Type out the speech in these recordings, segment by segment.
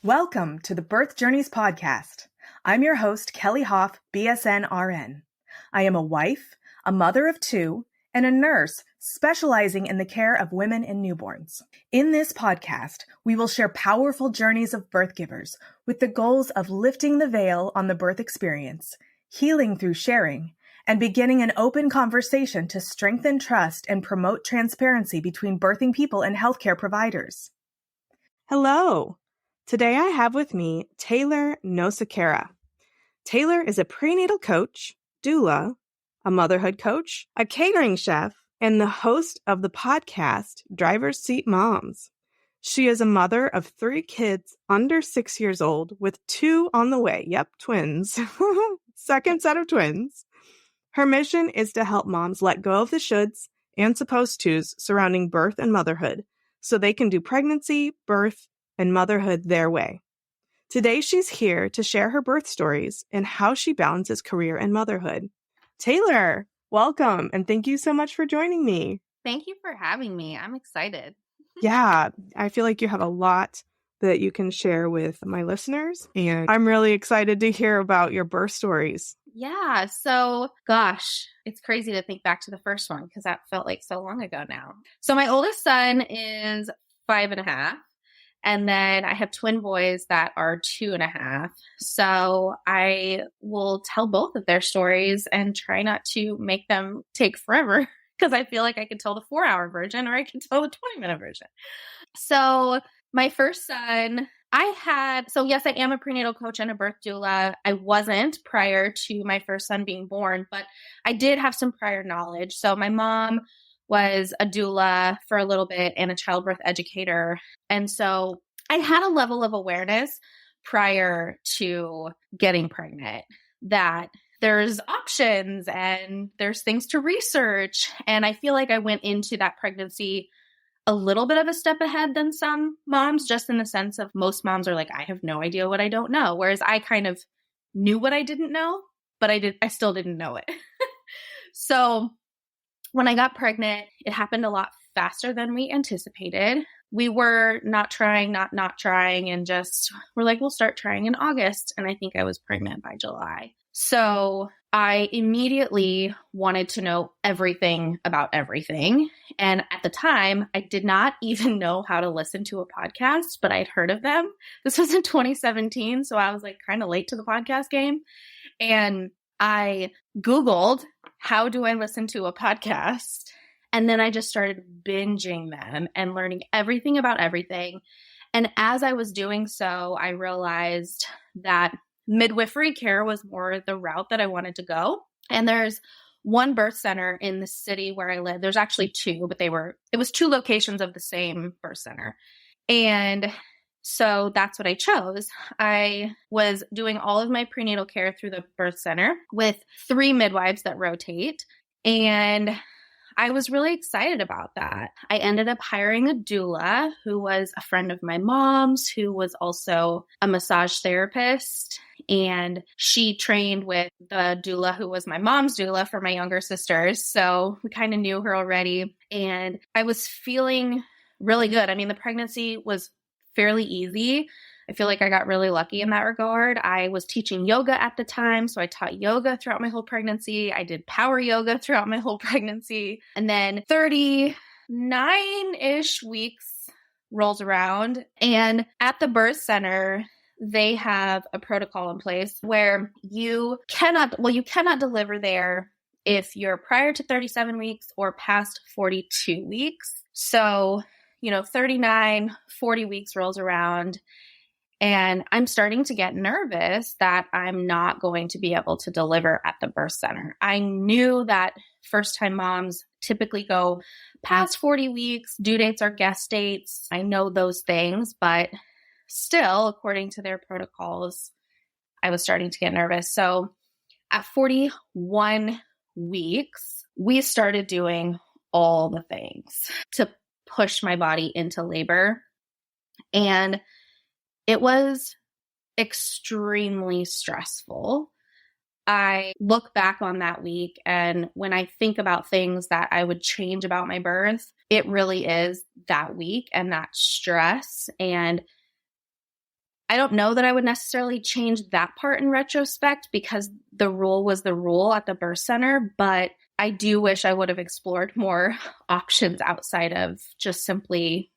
Welcome to the Birth Journeys podcast. I'm your host, Kelly Hoff, BSN RN. I am a wife, a mother of two, and a nurse specializing in the care of women and newborns. In this podcast, we will share powerful journeys of birth givers with the goals of lifting the veil on the birth experience, healing through sharing, and beginning an open conversation to strengthen trust and promote transparency between birthing people and healthcare providers. Hello. Today I have with me Taylor Nosakhere. Taylor is a prenatal coach, doula, a motherhood coach, a catering chef, and the host of the podcast Driver's Seat Moms. She is a mother of 3 kids under 6 years old with 2 on the way. Yep, twins. Second set of twins. Her mission is to help moms let go of the shoulds and supposed tos surrounding birth and motherhood so they can do pregnancy, birth, and motherhood their way. Today, she's here to share her birth stories and how she balances career and motherhood. Taylor, welcome, and thank you so much for joining me. Thank you for having me. I'm excited. Yeah, I feel like you have a lot that you can share with my listeners, and I'm really excited to hear about your birth stories. Yeah, so gosh, it's crazy to think back to the first one because that felt like so long ago now. So my oldest son is 5.5. And then I have twin boys that are 2.5. So I will tell both of their stories and try not to make them take forever because I feel like I could tell the 4-hour version or I can tell the 20-minute version. So my first son, yes, I am a prenatal coach and a birth doula. I wasn't prior to my first son being born, but I did have some prior knowledge. So my mom was a doula for a little bit and a childbirth educator. And so I had a level of awareness prior to getting pregnant that there's options and there's things to research. And I feel like I went into that pregnancy a little bit of a step ahead than some moms, just in the sense of most moms are like, I have no idea what I don't know. Whereas I kind of knew what I didn't know, but I still didn't know it. So when I got pregnant, it happened a lot faster than we anticipated. We were not trying, and just we're like, we'll start trying in August. And I think I was pregnant by July. So I immediately wanted to know everything about everything. And at the time, I did not even know how to listen to a podcast, but I'd heard of them. This was in 2017. So I was like kind of late to the podcast game. And I Googled, how do I listen to a podcast? And then I just started binging them and learning everything about everything. And as I was doing so, I realized that midwifery care was more the route that I wanted to go. And there's one birth center in the city where I live. There's actually 2, but it was 2 locations of the same birth center. And so that's what I chose. I was doing all of my prenatal care through the birth center with 3 midwives that rotate. And I was really excited about that. I ended up hiring a doula who was a friend of my mom's, who was also a massage therapist. And she trained with the doula who was my mom's doula for my younger sisters. So we kind of knew her already. And I was feeling really good. I mean, the pregnancy was fairly easy. I feel like I got really lucky in that regard. I was teaching yoga at the time, so I taught yoga throughout my whole pregnancy. I did power yoga throughout my whole pregnancy. And then 39-ish weeks rolls around, and at the birth center, they have a protocol in place where you cannot deliver there if you're prior to 37 weeks or past 42 weeks. So, 39, 40 weeks rolls around. And I'm starting to get nervous that I'm not going to be able to deliver at the birth center. I knew that first-time moms typically go past 40 weeks. Due dates are guess dates. I know those things, but still, according to their protocols, I was starting to get nervous. So at 41 weeks, we started doing all the things to push my body into labor. And it was extremely stressful. I look back on that week, and when I think about things that I would change about my birth, it really is that week and that stress. And I don't know that I would necessarily change that part in retrospect because the rule was the rule at the birth center, but I do wish I would have explored more options outside of just simply,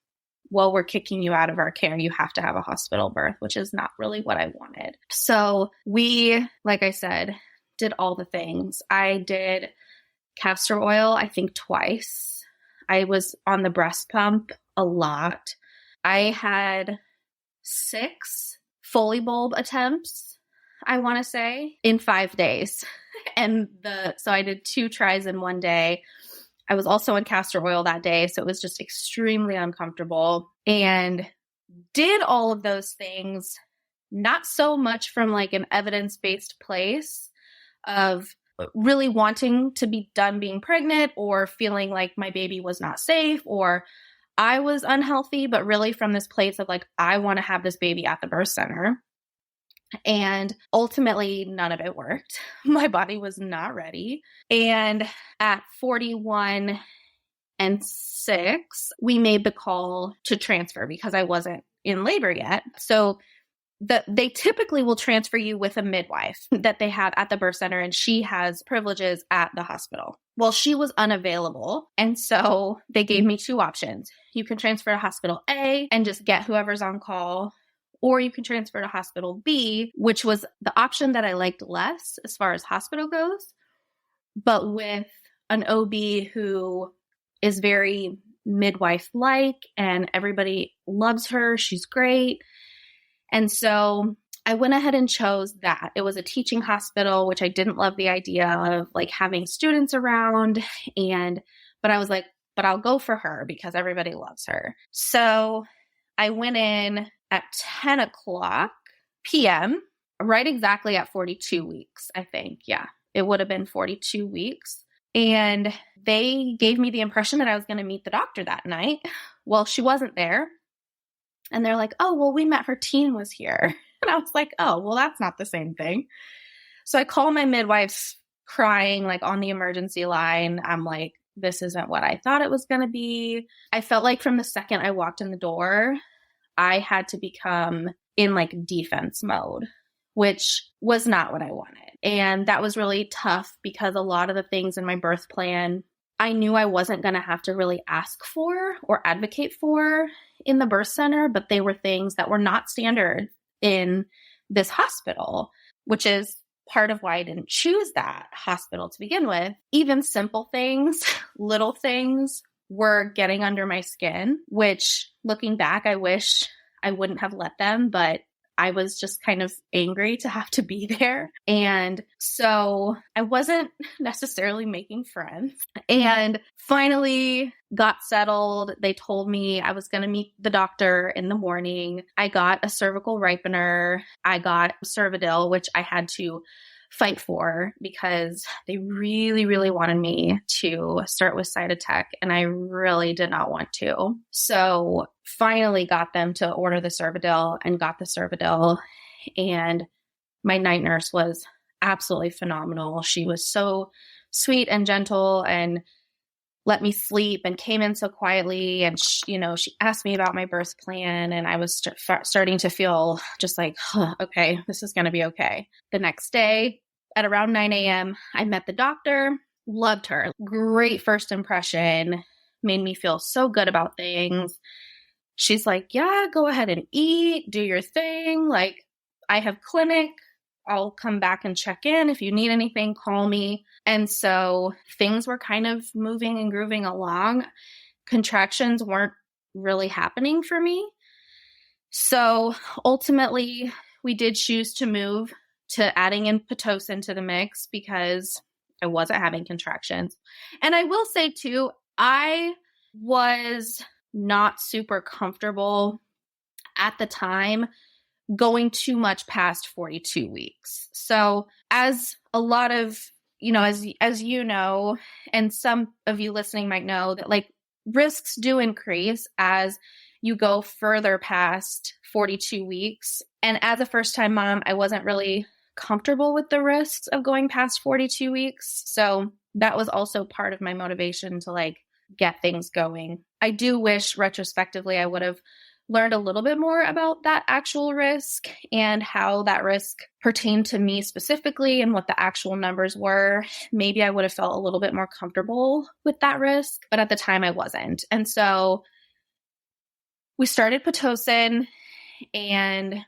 well, we're kicking you out of our care. You have to have a hospital birth, which is not really what I wanted. So we, like I said, did all the things. I did castor oil, I think twice. I was on the breast pump a lot. I had 6 Foley bulb attempts, I want to say, in 5 days. So I did 2 tries in one day. I was also on castor oil that day, so it was just extremely uncomfortable, and did all of those things, not so much from like an evidence-based place of really wanting to be done being pregnant or feeling like my baby was not safe or I was unhealthy, but really from this place of like, I want to have this baby at the birth center. And ultimately, none of it worked. My body was not ready. And at 41 and 6, we made the call to transfer because I wasn't in labor yet. So they typically will transfer you with a midwife that they have at the birth center, and she has privileges at the hospital. Well, she was unavailable, and so they gave me 2 options. You can transfer to hospital A and just get whoever's on call, or you can transfer to hospital B, which was the option that I liked less as far as hospital goes, but with an OB who is very midwife-like, and everybody loves her. She's great. And so I went ahead and chose that. It was a teaching hospital, which I didn't love the idea of like having students around. But I was like, but I'll go for her because everybody loves her. So I went in at 10 o'clock p.m., right exactly at 42 weeks, I think. Yeah, it would have been 42 weeks. And they gave me the impression that I was going to meet the doctor that night. Well, she wasn't there. And they're like, oh, well, we met her teen was here. And I was like, oh, well, that's not the same thing. So I call my midwife crying, like on the emergency line. I'm like, this isn't what I thought it was going to be. I felt like from the second I walked in the door, I had to become in like defense mode, which was not what I wanted. And that was really tough because a lot of the things in my birth plan, I knew I wasn't going to have to really ask for or advocate for in the birth center, but they were things that were not standard in this hospital, which is part of why I didn't choose that hospital to begin with. Even simple things, little things were getting under my skin, which looking back, I wish I wouldn't have let them, but I was just kind of angry to have to be there. And so I wasn't necessarily making friends. And finally got settled. They told me I was going to meet the doctor in the morning. I got a cervical ripener. I got Cervidil, which I had to fight for because they really, really wanted me to start with Cytotec, and I really did not want to. So finally got them to order the Cervidil and got the Cervidil, and my night nurse was absolutely phenomenal. She was so sweet and gentle and let me sleep and came in so quietly. And, she asked me about my birth plan, and I was starting to feel just like, okay, this is going to be okay. The next day at around 9 a.m., I met the doctor, loved her. Great first impression, made me feel so good about things. She's like, yeah, go ahead and eat, do your thing. Like, I have clinic. I'll come back and check in. If you need anything, call me. And so things were kind of moving and grooving along. Contractions weren't really happening for me. So ultimately, we did choose to move to adding in Pitocin to the mix because I wasn't having contractions. And I will say too, I was not super comfortable at the time going too much past 42 weeks. So as a lot of, as you know, and some of you listening might know that like risks do increase as you go further past 42 weeks. And as a first-time mom, I wasn't really comfortable with the risks of going past 42 weeks. So that was also part of my motivation to like get things going. I do wish retrospectively I would have learned a little bit more about that actual risk and how that risk pertained to me specifically and what the actual numbers were, maybe I would have felt a little bit more comfortable with that risk. But at the time I wasn't. And so we started Pitocin and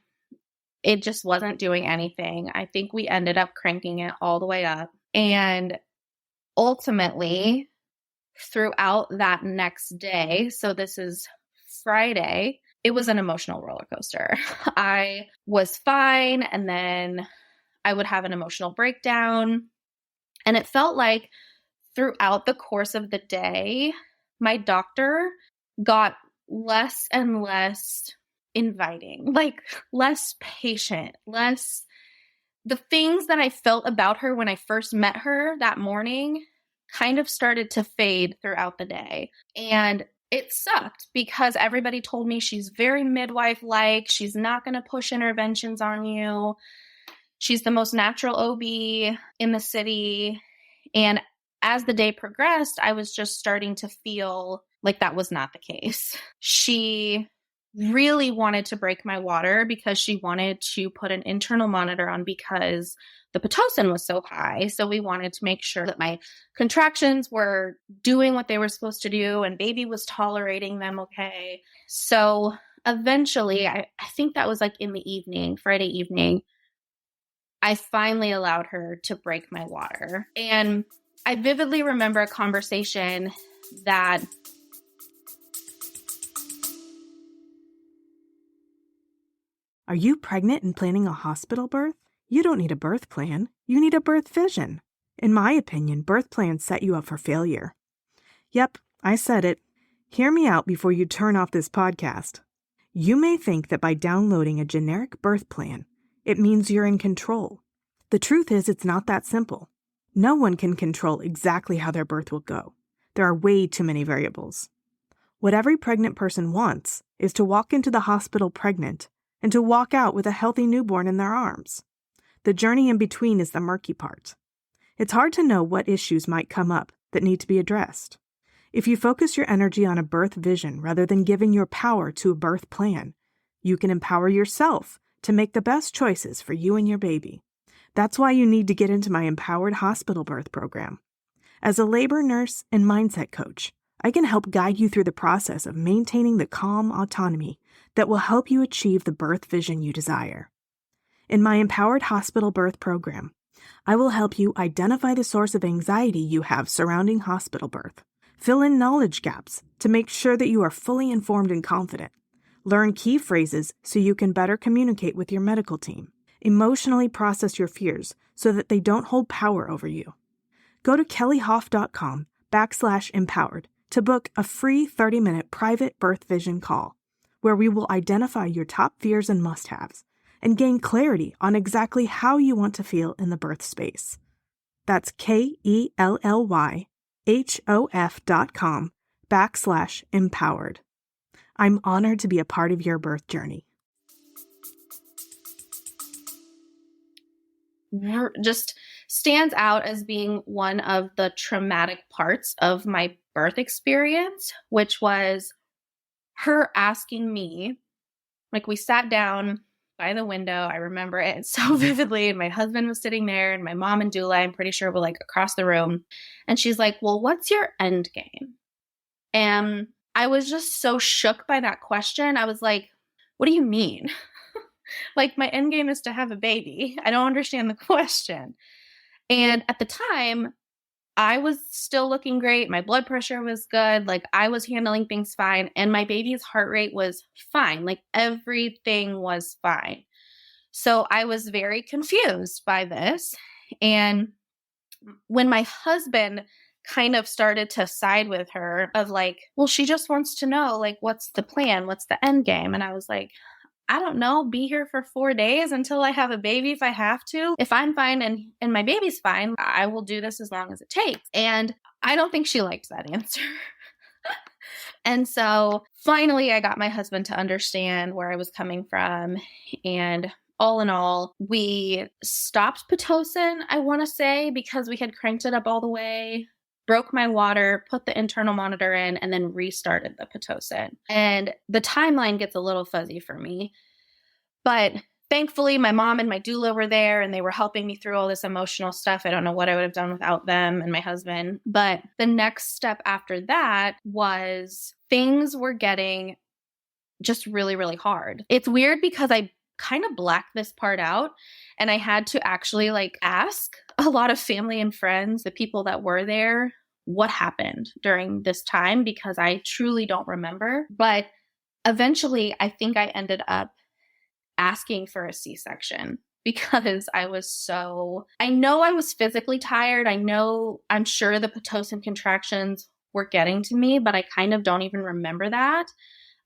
it just wasn't doing anything. I think we ended up cranking it all the way up. And ultimately, throughout that next day, so this is Friday, it was an emotional roller coaster. I was fine, and then I would have an emotional breakdown. And it felt like throughout the course of the day, my doctor got less and less inviting, like less patient, less the things that I felt about her when I first met her that morning kind of started to fade throughout the day. And it sucked because everybody told me she's very midwife-like. She's not going to push interventions on you. She's the most natural OB in the city. And as the day progressed, I was just starting to feel like that was not the case. She really wanted to break my water because she wanted to put an internal monitor on because the Pitocin was so high. So we wanted to make sure that my contractions were doing what they were supposed to do and baby was tolerating them okay. So eventually, I think that was like in the evening, Friday evening, I finally allowed her to break my water. And I vividly remember a conversation that Are you pregnant and planning a hospital birth? You don't need a birth plan. You need a birth vision. In my opinion, birth plans set you up for failure. Yep, I said it. Hear me out before you turn off this podcast. You may think that by downloading a generic birth plan, it means you're in control. The truth is, it's not that simple. No one can control exactly how their birth will go. There are way too many variables. What every pregnant person wants is to walk into the hospital pregnant and to walk out with a healthy newborn in their arms. The journey in between is the murky part. It's hard to know what issues might come up that need to be addressed. If you focus your energy on a birth vision rather than giving your power to a birth plan, you can empower yourself to make the best choices for you and your baby. That's why you need to get into my Empowered Hospital Birth program. As a labor nurse and mindset coach, I can help guide you through the process of maintaining the calm autonomy that will help you achieve the birth vision you desire. In my Empowered Hospital Birth program, I will help you identify the source of anxiety you have surrounding hospital birth, fill in knowledge gaps to make sure that you are fully informed and confident, learn key phrases so you can better communicate with your medical team, emotionally process your fears so that they don't hold power over you. Go to kellyhoff.com/empowered to book a free 30-minute private birth vision call, where we will identify your top fears and must-haves and gain clarity on exactly how you want to feel in the birth space. That's kellyhoff.com/empowered. I'm honored to be a part of your birth journey. Just stands out as being one of the traumatic parts of my birth experience, which was her asking me, like we sat down by the window. I remember it so vividly. And my husband was sitting there and my mom and doula, I'm pretty sure, were like across the room. And she's like, well, what's your end game? And I was just so shook by that question. I was like, what do you mean? Like, my end game is to have a baby. I don't understand the question. And at the time, I was still looking great. My blood pressure was good. Like, I was handling things fine. And my baby's heart rate was fine. Like, everything was fine. So I was very confused by this. And when my husband kind of started to side with her of like, well, she just wants to know, like, what's the plan? What's the end game? And I was like, I don't know, be here for 4 days until I have a baby if I have to. If I'm fine and my baby's fine, I will do this as long as it takes. And I don't think she liked that answer. And so finally, I got my husband to understand where I was coming from. And all in all, we stopped Pitocin, I want to say, because we had cranked it up all the way broke my water, put the internal monitor in, and then restarted the Pitocin. And the timeline gets a little fuzzy for me. But thankfully, my mom and my doula were there and they were helping me through all this emotional stuff. I don't know what I would have done without them and my husband. But the next step after that was things were getting just really, really hard. It's weird because I kind of blacked this part out and I had to actually ask a lot of family and friends, the people that were there, what happened during this time, because I truly don't remember. But eventually, I think I ended up asking for a C-section because I know I was physically tired. I'm sure the Pitocin contractions were getting to me, but I kind of don't even remember that.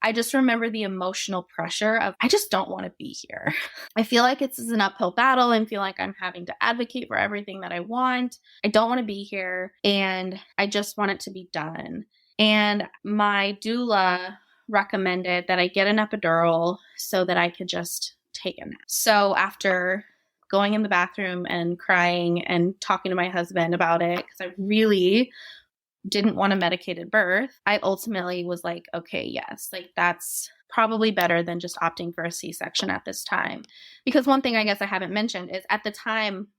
I just remember the emotional pressure of, I just don't want to be here. I feel like it's an uphill battle and feel like I'm having to advocate for everything that I want. I don't want to be here and I just want it to be done. And my doula recommended that I get an epidural so that I could just take a nap. So after going in the bathroom and crying and talking to my husband about it, because I really didn't want a medicated birth, I ultimately was like, okay, yes, that's probably better than just opting for a C-section at this time. Because one thing I guess I haven't mentioned is at the time,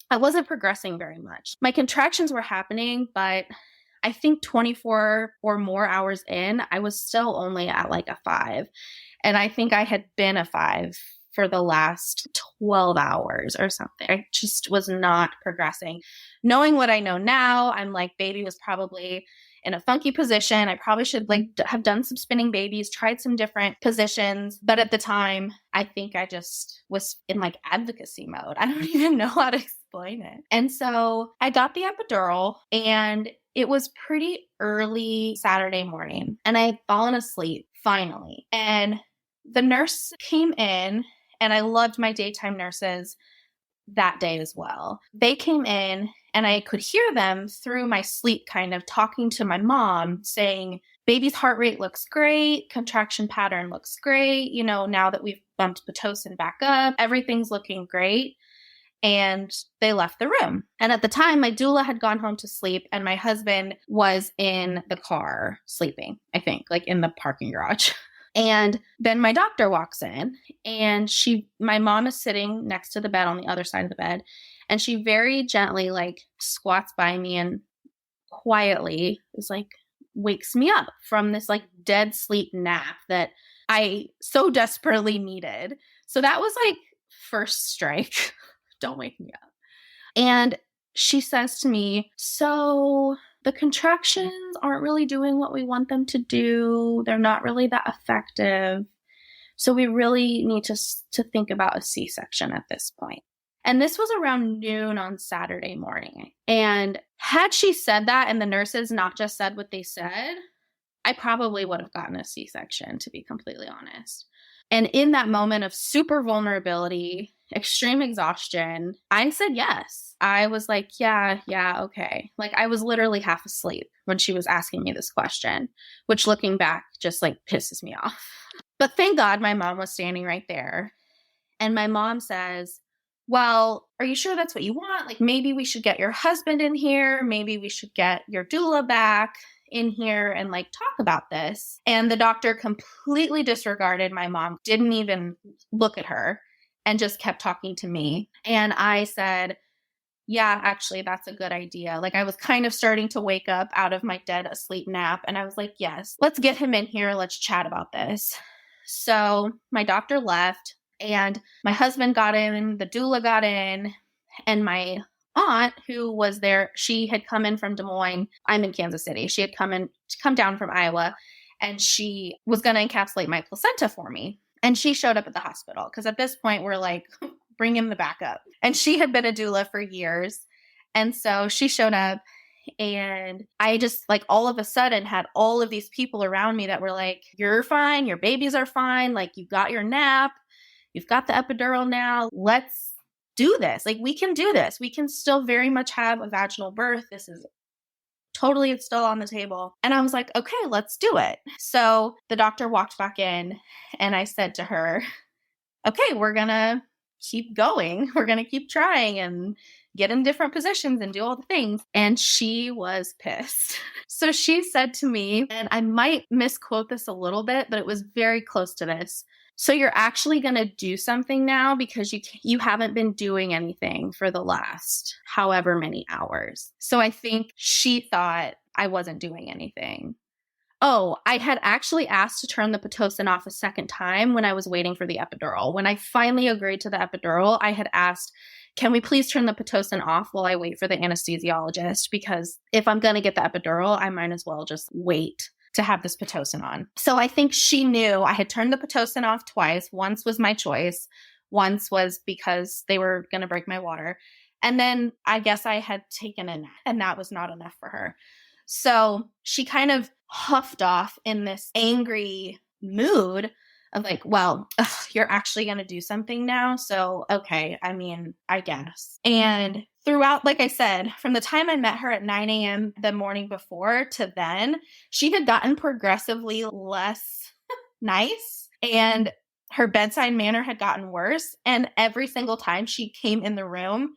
I wasn't progressing very much. My contractions were happening, but I think 24 or more hours in, I was still only at a 5. And I think I had been a 5 for the last 12 hours or something. I just was not progressing. Knowing what I know now, I'm like, baby was probably in a funky position. I probably should have done some spinning babies, tried some different positions. But at the time, I think I just was in advocacy mode. I don't even know how to explain it. And so I got the epidural and it was pretty early Saturday morning and I had fallen asleep finally. And the nurse came in, and I loved my daytime nurses that day as well. They came in and I could hear them through my sleep kind of talking to my mom saying, baby's heart rate looks great. Contraction pattern looks great. Now that we've bumped Pitocin back up, everything's looking great. And they left the room. And at the time, my doula had gone home to sleep and my husband was in the car sleeping, I think, in the parking garage. And then my doctor walks in and my mom is sitting next to the bed on the other side of the bed. And she very gently squats by me and quietly is wakes me up from this dead sleep nap that I so desperately needed. So that was first strike. Don't wake me up. And she says to me, so the contractions aren't really doing what we want them to do. They're not really that effective. So we really need to think about a C-section at this point. And this was around noon on Saturday morning. And had she said that and the nurses not just said what they said, I probably would have gotten a C-section, to be completely honest. And in that moment of super vulnerability, extreme exhaustion, I said yes. I was like, yeah, okay. I was literally half asleep when she was asking me this question, which looking back just pisses me off. But thank God my mom was standing right there. And my mom says, well, are you sure that's what you want? Maybe we should get your husband in here. Maybe we should get your doula back in here and talk about this. And the doctor completely disregarded my mom, didn't even look at her and just kept talking to me. And I said, yeah, actually, that's a good idea. I was kind of starting to wake up out of my dead asleep nap. And I was like, yes, let's get him in here. Let's chat about this. So my doctor left and my husband got in, the doula got in, and my aunt who was there, she had come in from Des Moines. I'm in Kansas City. She had come down from Iowa and she was going to encapsulate my placenta for me. And she showed up at the hospital because at this point we're bring him the backup. And she had been a doula for years. And so she showed up and I just all of a sudden had all of these people around me that were like, you're fine. Your babies are fine. You got your nap. You've got the epidural now. Let's do this. We can do this. We can still very much have a vaginal birth. This is totally still on the table. And I was like, okay, let's do it. So the doctor walked back in and I said to her, okay, we're going to keep going. We're going to keep trying and get in different positions and do all the things. And she was pissed. So she said to me, and I might misquote this a little bit, but it was very close to this. So you're actually going to do something now because you haven't been doing anything for the last however many hours. So I think she thought I wasn't doing anything. Oh, I had actually asked to turn the Pitocin off a second time when I was waiting for the epidural. When I finally agreed to the epidural, I had asked, can we please turn the Pitocin off while I wait for the anesthesiologist? Because if I'm going to get the epidural, I might as well just wait to have this Pitocin on. So I think she knew I had turned the Pitocin off twice. Once was my choice. Once was because they were going to break my water. And then I guess I had taken a nap, and that was not enough for her. So she kind of huffed off in this angry mood of like, well, you're actually going to do something now. So, okay, I mean, I guess. And throughout, like I said, from the time I met her at 9 a.m. the morning before to then, she had gotten progressively less nice, and her bedside manner had gotten worse. And every single time she came in the room,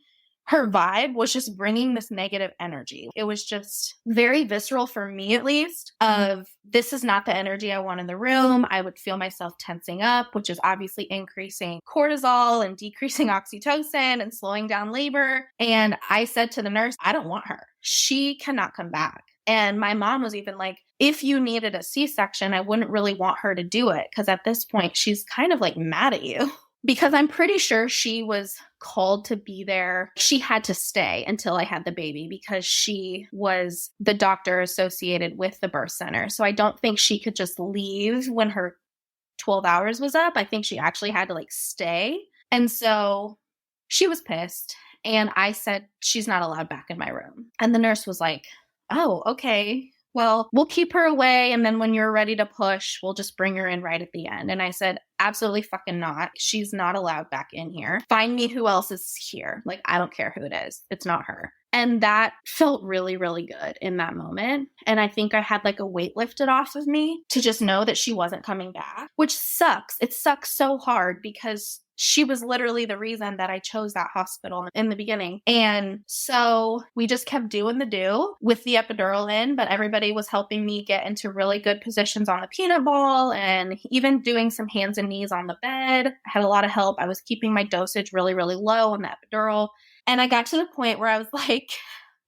her vibe was just bringing this negative energy. It was just very visceral for me, at least, of this is not the energy I want in the room. I would feel myself tensing up, which is obviously increasing cortisol and decreasing oxytocin and slowing down labor. And I said to the nurse, I don't want her. She cannot come back. And my mom was even like, if you needed a C-section, I wouldn't really want her to do it. Because at this point, she's kind of like mad at you. Because I'm pretty sure she was called to be there. She had to stay until I had the baby because she was the doctor associated with the birth center. So I don't think she could just leave when her 12 hours was up. I think she actually had to like stay. And so she was pissed. And I said, she's not allowed back in my room. And the nurse was like, oh, okay. Well, we'll keep her away. And then when you're ready to push, we'll just bring her in right at the end. And I said, absolutely fucking not. She's not allowed back in here. Find me who else is here. Like, I don't care who it is. It's not her. And that felt really, really good in that moment. And I think I had like a weight lifted off of me to just know that she wasn't coming back, which sucks. It sucks so hard because she was literally the reason that I chose that hospital in the beginning. And so we just kept doing the do with the epidural in, but everybody was helping me get into really good positions on the peanut ball and even doing some hands and knees on the bed. I had a lot of help. I was keeping my dosage really, really low on the epidural. And I got to the point where I was like,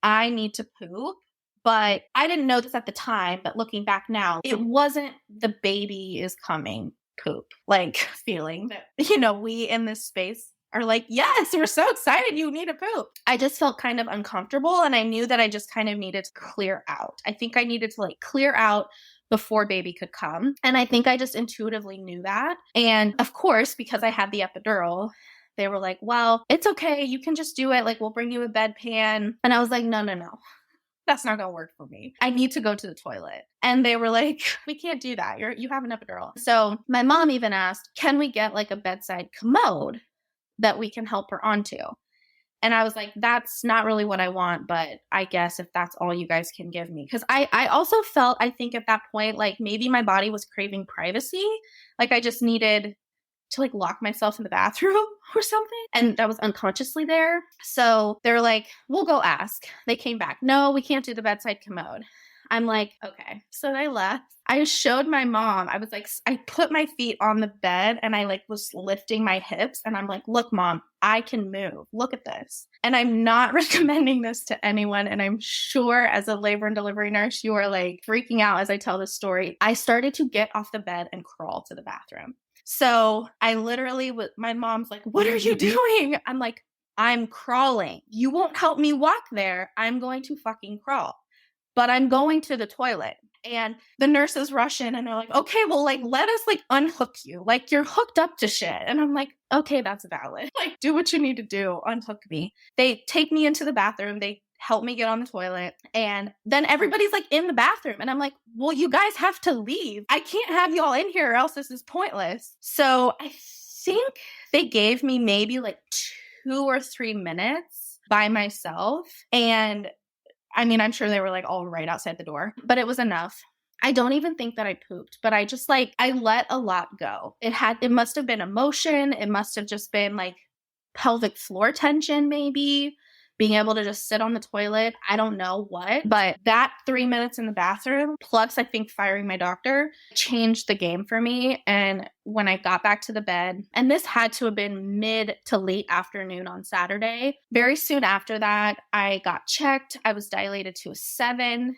I need to poop. But I didn't know this at the time, but looking back now, it wasn't the baby is coming poop, like feeling that, we in this space are like, yes, we're so excited you need to poop. I just felt kind of uncomfortable, and I knew that I just kind of needed to clear out. I think I needed to like clear out before baby could come. And I think I just intuitively knew that. And of course, because I had the epidural, they were like, well, it's okay. You can just do it. Like, we'll bring you a bedpan. And I was like, no. That's not going to work for me. I need to go to the toilet. And they were like, we can't do that. You have an epidural. So my mom even asked, can we get like a bedside commode that we can help her onto? And I was like, that's not really what I want, but I guess if that's all you guys can give me. Because I also felt, I think at that point, like maybe my body was craving privacy. Like I just needed to like lock myself in the bathroom or something. And I was unconsciously there. So they were like, we'll go ask. They came back. No, we can't do the bedside commode. I'm like, okay. So I left. I showed my mom. I was like, I put my feet on the bed and I like was lifting my hips. And I'm like, look, mom, I can move. Look at this. And I'm not recommending this to anyone. And I'm sure as a labor and delivery nurse, you are like freaking out as I tell this story. I started to get off the bed and crawl to the bathroom. So I literally, my mom's like, what are you doing? I'm like, I'm crawling. You won't help me walk there. I'm going to fucking crawl. But I'm going to the toilet. And the nurses rush in and they're like, okay, well, like, let us like unhook you. Like, you're hooked up to shit. And I'm like, okay, that's valid. Like, do what you need to do. Unhook me. They take me into the bathroom. They help me get on the toilet. And then everybody's like in the bathroom. And I'm like, well, you guys have to leave. I can't have y'all in here or else this is pointless. So I think they gave me maybe like 2 or 3 minutes by myself. And I mean, I'm sure they were like all right outside the door, but it was enough. I don't even think that I pooped, but I just like, I let a lot go. It must have been emotion. It must have just been like pelvic floor tension, maybe being able to just sit on the toilet. I don't know what, but that 3 minutes in the bathroom, plus I think firing my doctor, changed the game for me. And when I got back to the bed, and this had to have been mid to late afternoon on Saturday, very soon after that, I got checked. I was dilated to a 7.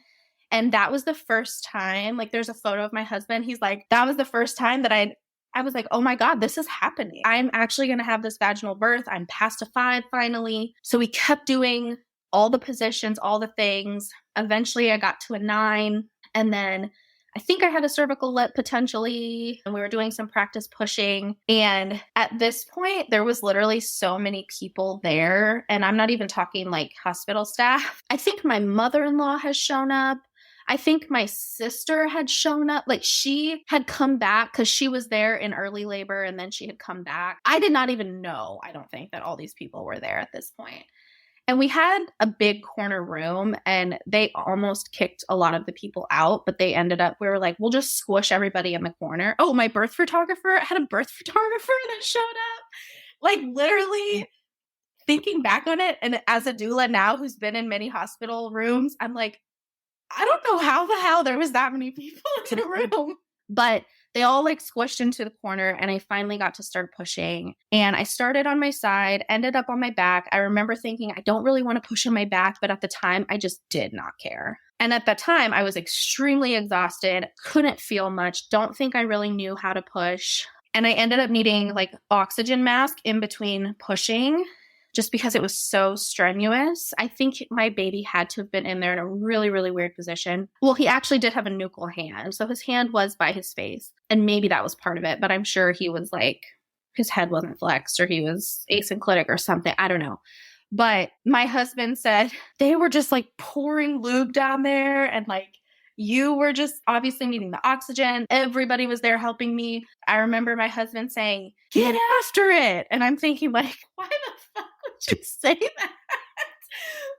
And that was the first time, like there's a photo of my husband. He's like, that was the first time that I was like, oh my God, this is happening. I'm actually going to have this vaginal birth. I'm past a 5 finally. So we kept doing all the positions, all the things. Eventually I got to a 9. And then I think I had a cervical lip potentially. And we were doing some practice pushing. And at this point, there was literally so many people there. And I'm not even talking like hospital staff. I think my mother-in-law has shown up. I think my sister had shown up, like she had come back because she was there in early labor and then she had come back. I did not even know, I don't think, that all these people were there at this point. And we had a big corner room and they almost kicked a lot of the people out, but they ended up, we were like, we'll just squish everybody in the corner. Oh, my birth photographer, I had a birth photographer that showed up. Like literally thinking back on it. And as a doula now who's been in many hospital rooms, I'm like, I don't know how the hell there was that many people in the room, but they all like squished into the corner and I finally got to start pushing and I started on my side, ended up on my back. I remember thinking, I don't really want to push on my back, but at the time I just did not care. And at that time I was extremely exhausted, couldn't feel much, don't think I really knew how to push. And I ended up needing like oxygen mask in between pushing, just because it was so strenuous. I think my baby had to have been in there in a really, really weird position. Well, he actually did have a nuchal hand. So his hand was by his face. And maybe that was part of it. But I'm sure he was like, his head wasn't flexed or he was asynclitic or something. I don't know. But my husband said they were just like pouring lube down there and like, you were just obviously needing the oxygen. Everybody was there helping me. I remember my husband saying, get after it. And I'm thinking like, why the fuck would you say that?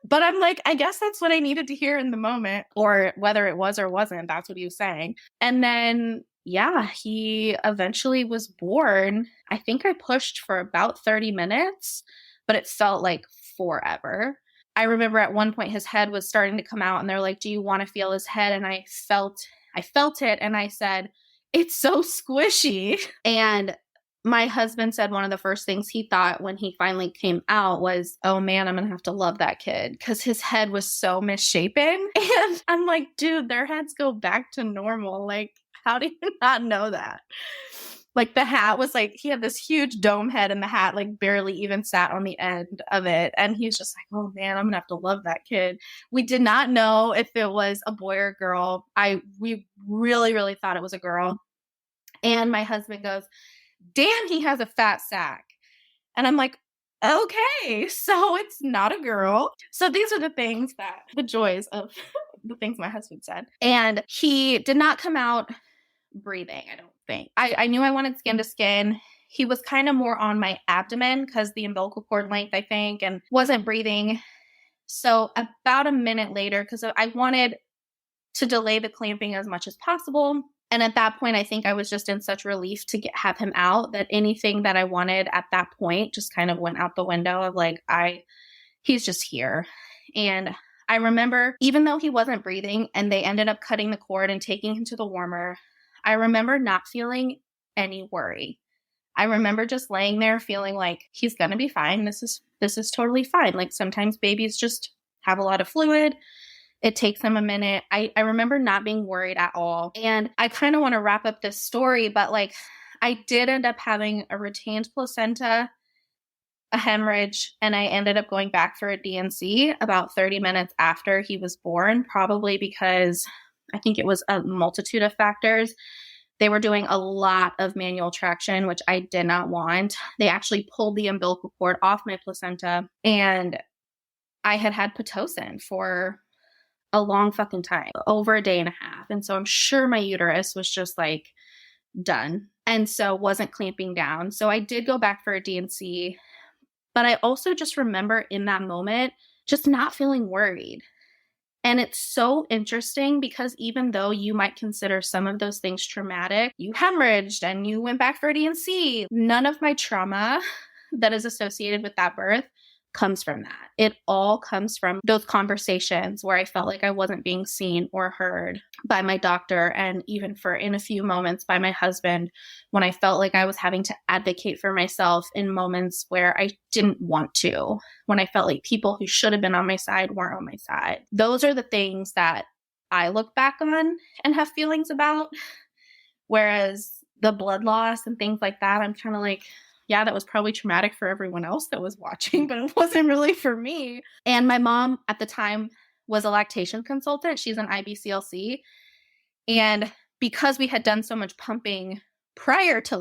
But I'm like, I guess that's what I needed to hear in the moment, or whether it was or wasn't, that's what he was saying. And then, yeah, he eventually was born. I think I pushed for about 30 minutes, but it felt like forever. I remember at one point his head was starting to come out and they're like, do you want to feel his head? And I felt it. And I said, it's so squishy. And my husband said one of the first things he thought when he finally came out was, oh man, I'm going to have to love that kid because his head was so misshapen. And I'm like, dude, their heads go back to normal. Like, how do you not know that? Like the hat was like, he had this huge dome head and the hat like barely even sat on the end of it. And he's just like, oh man, I'm gonna have to love that kid. We did not know if it was a boy or girl. We really, really thought it was a girl. And my husband goes, damn, he has a fat sack. And I'm like, okay, so it's not a girl. So these are the joys of the things my husband said. And he did not come out breathing, I don't think. I knew I wanted skin to skin. He was kind of more on my abdomen because the umbilical cord length, I think, and wasn't breathing. So about a minute later, because I wanted to delay the clamping as much as possible. And at that point, I think I was just in such relief to have him out that anything that I wanted at that point just kind of went out the window of like, he's just here. And I remember, even though he wasn't breathing and they ended up cutting the cord and taking him to the warmer, I remember not feeling any worry. I remember just laying there feeling like he's going to be fine. This is totally fine. Like sometimes babies just have a lot of fluid. It takes them a minute. I remember not being worried at all. And I kind of want to wrap up this story, but like I did end up having a retained placenta, a hemorrhage, and I ended up going back for a DNC about 30 minutes after he was born, probably because I think it was a multitude of factors. They were doing a lot of manual traction, which I did not want. They actually pulled the umbilical cord off my placenta, and I had Pitocin for a long fucking time, over a day and a half. And so I'm sure my uterus was just like done. And so wasn't clamping down. So I did go back for a DNC, but I also just remember in that moment, just not feeling worried. And it's so interesting because even though you might consider some of those things traumatic, you hemorrhaged and you went back for a DNC. None of my trauma that is associated with that birth comes from that. It all comes from those conversations where I felt like I wasn't being seen or heard by my doctor, and even for in a few moments by my husband, when I felt like I was having to advocate for myself in moments where I didn't want to, when I felt like people who should have been on my side weren't on my side. Those are the things that I look back on and have feelings about. Whereas the blood loss and things like that, I'm kind of like, yeah, that was probably traumatic for everyone else that was watching, but it wasn't really for me. And my mom at the time was a lactation consultant. She's an IBCLC. And because we had done so much pumping prior to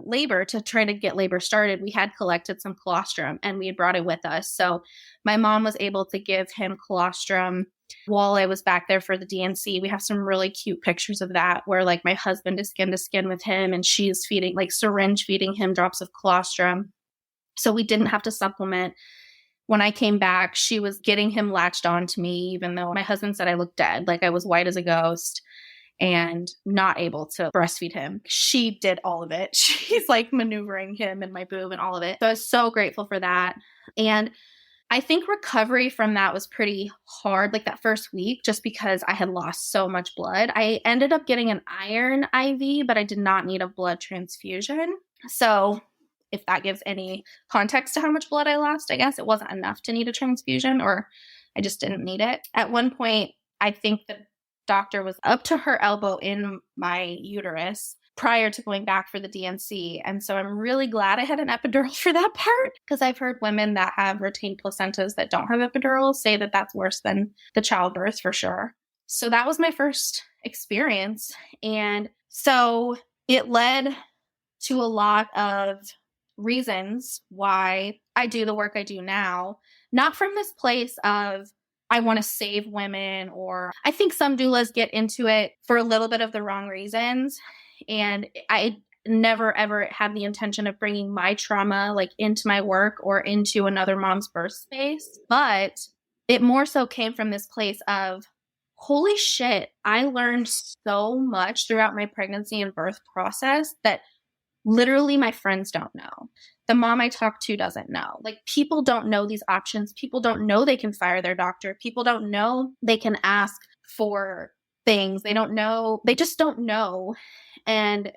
labor to try to get labor started, we had collected some colostrum and we had brought it with us. So my mom was able to give him colostrum while I was back there for the DNC. We have some really cute pictures of that where like my husband is skin to skin with him and she's feeding, like syringe feeding him drops of colostrum. So we didn't have to supplement. When I came back, she was getting him latched on to me, even though my husband said I looked dead, like I was white as a ghost and not able to breastfeed him. She did all of it. She's like maneuvering him in my boob and all of it. So I was so grateful for that. And I think recovery from that was pretty hard, like that first week, just because I had lost so much blood. I ended up getting an iron IV, but I did not need a blood transfusion. So if that gives any context to how much blood I lost, I guess it wasn't enough to need a transfusion, or I just didn't need it. At one point, I think the doctor was up to her elbow in my uterus prior to going back for the DNC. And so I'm really glad I had an epidural for that part, because I've heard women that have retained placentas that don't have epidurals say that that's worse than the childbirth for sure. So that was my first experience. And so it led to a lot of reasons why I do the work I do now, not from this place of I want to save women, or I think some doulas get into it for a little bit of the wrong reasons. And I never, ever had the intention of bringing my trauma like into my work or into another mom's birth space. But it more so came from this place of, holy shit, I learned so much throughout my pregnancy and birth process that literally my friends don't know. The mom I talk to doesn't know. Like, people don't know these options. People don't know they can fire their doctor. People don't know they can ask for things. They don't know. They just don't know. And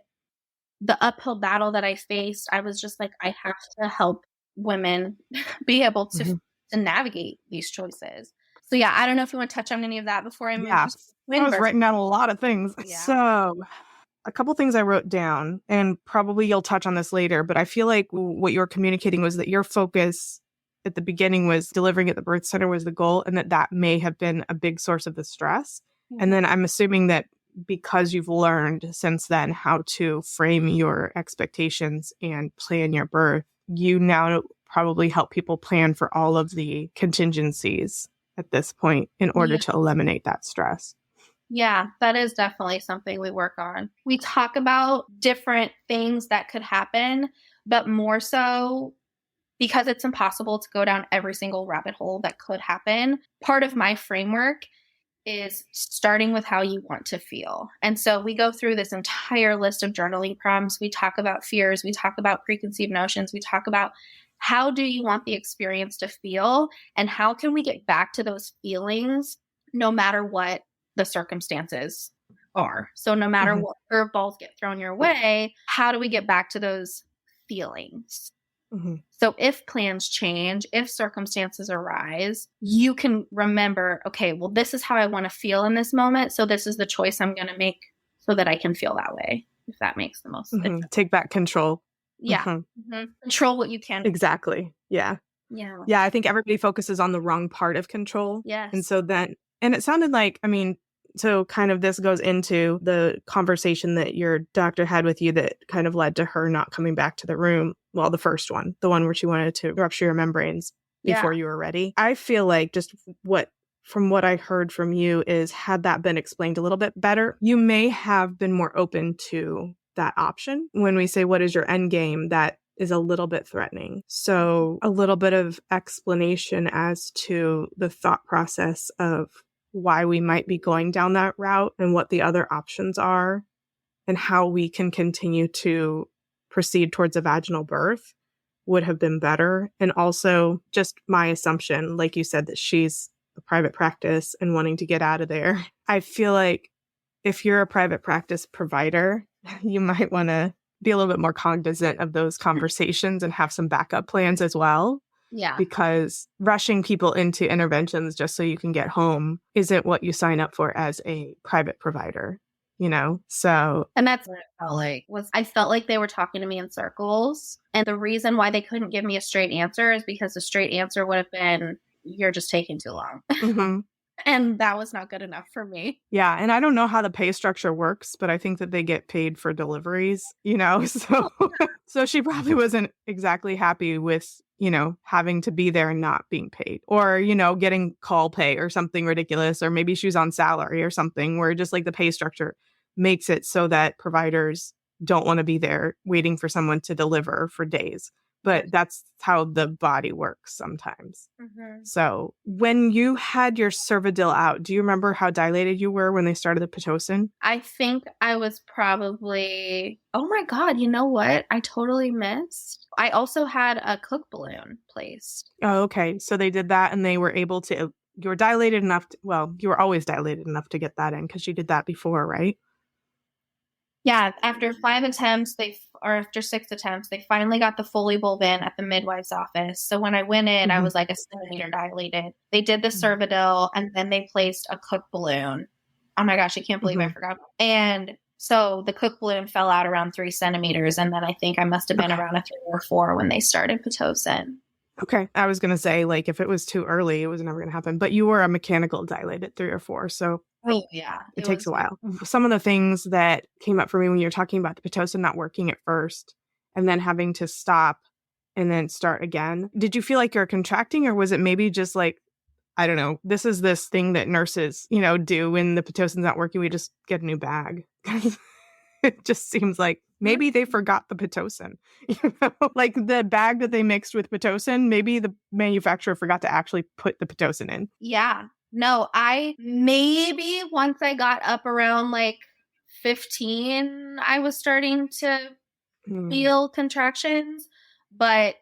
the uphill battle that I faced, I was just like, I have to help women be able to navigate these choices. So yeah, I don't know if you want to touch on any of that before I move. Yeah, I was writing down a lot of things. Yeah. So a couple things I wrote down, and probably you'll touch on this later, but I feel like what you were communicating was that your focus at the beginning was delivering at the birth center was the goal, and that may have been a big source of the stress. Mm-hmm. And then I'm assuming that because you've learned since then how to frame your expectations and plan your birth, you now probably help people plan for all of the contingencies at this point in order to eliminate that stress. Yeah, that is definitely something we work on. We talk about different things that could happen, but more so because it's impossible to go down every single rabbit hole that could happen. Part of my framework is starting with how you want to feel. And so we go through this entire list of journaling prompts. We talk about fears. We talk about preconceived notions. We talk about how do you want the experience to feel, and how can we get back to those feelings no matter what the circumstances are. So no matter what curveballs get thrown your way, how do we get back to those feelings? So if plans change, if circumstances arise, you can remember, okay, well, this is how I want to feel in this moment. So this is the choice I'm going to make so that I can feel that way, if that makes the most sense. Take back control. Yeah. Control what you can. Exactly. Yeah. Yeah. I think everybody focuses on the wrong part of control. Yes. And so then, and it sounded like, I mean, so kind of this goes into the conversation that your doctor had with you that kind of led to her not coming back to the room. Well, the first one, the one where she wanted to rupture your membranes before you were ready. I feel like just from what I heard from you is, had that been explained a little bit better, you may have been more open to that option. When we say, what is your end game? That is a little bit threatening. So a little bit of explanation as to the thought process of why we might be going down that route and what the other options are and how we can continue to proceed towards a vaginal birth would have been better. And also just my assumption, like you said, that she's a private practice and wanting to get out of there. I feel like if you're a private practice provider, you might want to be a little bit more cognizant of those conversations and have some backup plans as well. Yeah. Because rushing people into interventions just so you can get home isn't what you sign up for as a private provider, you know? So, and that's what it felt like. I felt like they were talking to me in circles. And the reason why they couldn't give me a straight answer is because the straight answer would have been, you're just taking too long. mm-hmm. And that was not good enough for me. Yeah. And I don't know how the pay structure works, but I think that they get paid for deliveries, you know? So she probably wasn't exactly happy with, you know, having to be there and not being paid, or, you know, getting call pay or something ridiculous, or maybe she was on salary or something where just like the pay structure makes it so that providers don't want to be there waiting for someone to deliver for days. But that's how the body works sometimes. Mm-hmm. So when you had your cervidil out, do you remember how dilated you were when they started the Pitocin? I think I was probably, oh my God, you know what? I totally missed. I also had a cook balloon placed. Oh, okay. So they did that and they were able to, you were dilated enough, you were always dilated enough to get that in because you did that before, right? Yeah, after 5 attempts, or after 6 attempts, they finally got the Foley bulb in at the midwife's office. So when I went in, I was like a centimeter dilated. They did the cervidil, and then they placed a cook balloon. Oh my gosh, I can't believe I forgot. And so the cook balloon fell out around 3 centimeters, and then I think I must have been around a 3 or 4 when they started Pitocin. Okay. I was going to say, like, if it was too early, it was never going to happen. But you were a mechanical dilate at 3 or 4. So oh, yeah. It takes a while. Some of the things that came up for me when you were talking about the Pitocin not working at first and then having to stop and then start again. Did you feel like you're contracting, or was it maybe just like, I don't know, this is this thing that nurses, you know, do when the Pitocin's not working, we just get a new bag. It just seems like maybe they forgot the Pitocin, you know, like the bag that they mixed with Pitocin, maybe the manufacturer forgot to actually put the Pitocin in. Yeah. No, maybe once I got up around like 15, I was starting to feel contractions, but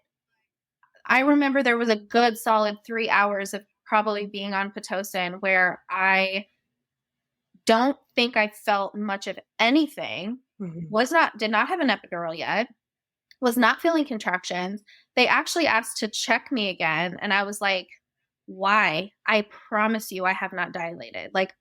I remember there was a good solid 3 hours of probably being on Pitocin where I don't think I felt much of anything. Did not have an epidural yet, was not feeling contractions. They actually asked to check me again, and I was like, why? I promise you I have not dilated. Like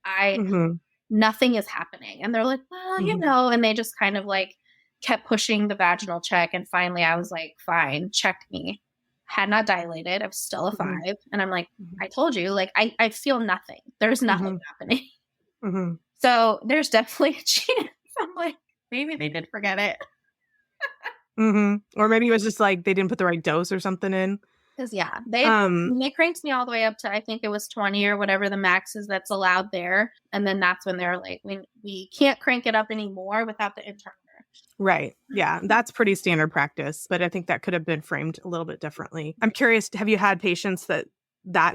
nothing is happening. And they're like, well, you know, and they just kind of like kept pushing the vaginal check. And finally I was like, fine, check me. Had not dilated. I was still a 5. And I'm like, I told you, like, I feel nothing. There's nothing happening. So there's definitely a chance. I'm like, maybe they did forget it. Or maybe it was just like they didn't put the right dose or something in. Because they cranked me all the way up to, I think it was 20 or whatever the max is that's allowed there. And then that's when they're like, we can't crank it up anymore without the interner. Right. Yeah. That's pretty standard practice. But I think that could have been framed a little bit differently. I'm curious, have you had patients that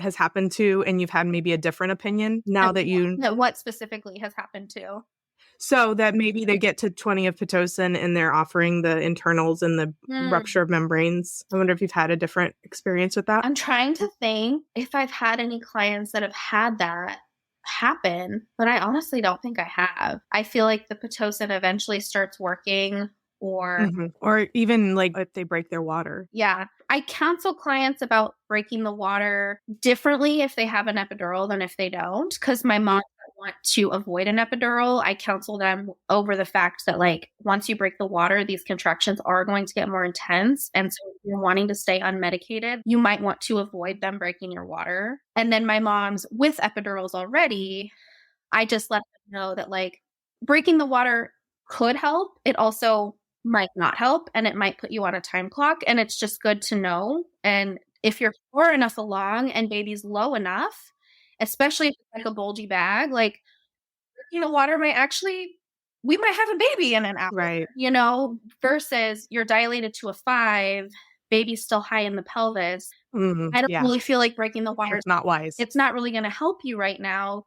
has happened to and you've had maybe a different opinion now that you... What specifically has happened to? So that maybe they get to 20 of Pitocin and they're offering the internals and the rupture of membranes. I wonder if you've had a different experience with that. I'm trying to think if I've had any clients that have had that happen, but I honestly don't think I have. I feel like the Pitocin eventually starts working or even like if they break their water. Yeah. I counsel clients about breaking the water differently if they have an epidural than if they don't, because my mom want to avoid an epidural. I counsel them over the fact that like once you break the water, these contractions are going to get more intense. And so if you're wanting to stay unmedicated, you might want to avoid them breaking your water. And then my mom's with epidurals already, I just let them know that like breaking the water could help. It also might not help, and it might put you on a time clock, and it's just good to know. And if you're far enough along and baby's low enough, especially if it's like a bulgy bag, like breaking the water we might have a baby in an hour, right? You know, versus you're dilated to a 5, baby's still high in the pelvis. I don't really feel like breaking the water. It's not wise. It's not really going to help you right now.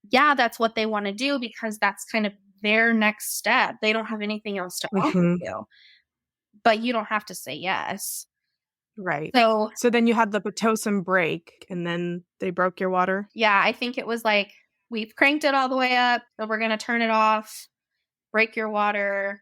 Yeah, that's what they want to do because that's kind of their next step. They don't have anything else to offer you, but you don't have to say yes. Right. So So then you had the Pitocin break and then they broke your water? yeah, I think it was like, we've cranked it all the way up, so we're going to turn it off, break your water,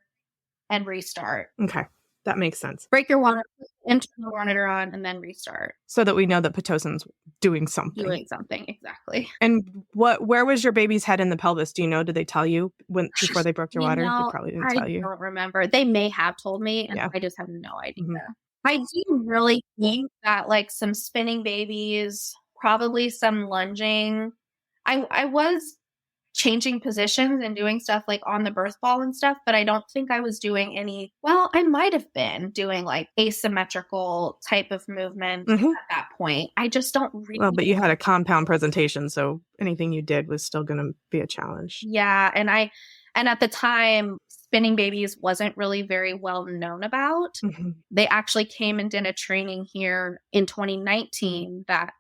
and restart. Okay. That makes sense. Break your water, and turn the monitor on, and then restart. So that we know that Pitocin's doing something. Doing something, exactly. And where was your baby's head in the pelvis? Do you know? Did they tell you before they broke your water? They probably didn't tell you. I don't remember. They may have told me, and I just have no idea. Mm-hmm. I do really think that like some spinning babies, probably some lunging. I was changing positions and doing stuff like on the birth ball and stuff, but I don't think I was doing any, well, I might have been doing like asymmetrical type of movement at that point. I just don't really. Well, but you had a compound presentation, so anything you did was still going to be a challenge. Yeah. And at the time, spinning babies wasn't really very well known about. Mm-hmm. They actually came and did a training here in 2019 that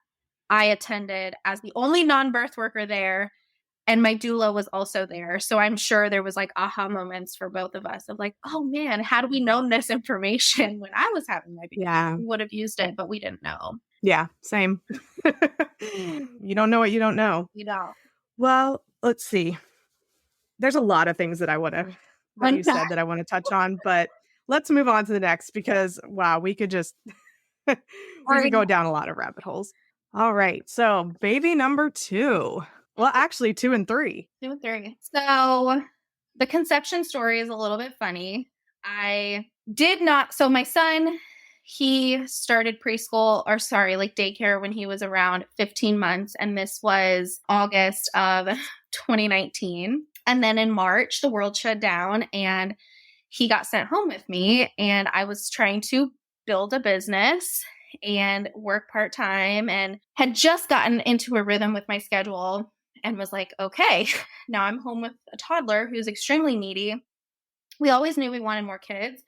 I attended as the only non-birth worker there. And my doula was also there. So I'm sure there was like aha moments for both of us of like, oh man, had we known this information when I was having my baby, we would have used it, but we didn't know. Yeah, same. You don't know what you don't know. You don't. Well, let's see. There's a lot of things that I want to, that you said that I want to touch on, but let's move on to the next because, wow, we could just, we could go down a lot of rabbit holes. All right. So baby number 2. Well, actually 2 and 3. 2 and 3. So the conception story is a little bit funny. So my son, he started daycare when he was around 15 months. And this was August of 2019. And then in March, the world shut down and he got sent home with me. And I was trying to build a business and work part-time and had just gotten into a rhythm with my schedule. And was like, okay, now I'm home with a toddler who's extremely needy. We always knew we wanted more kids,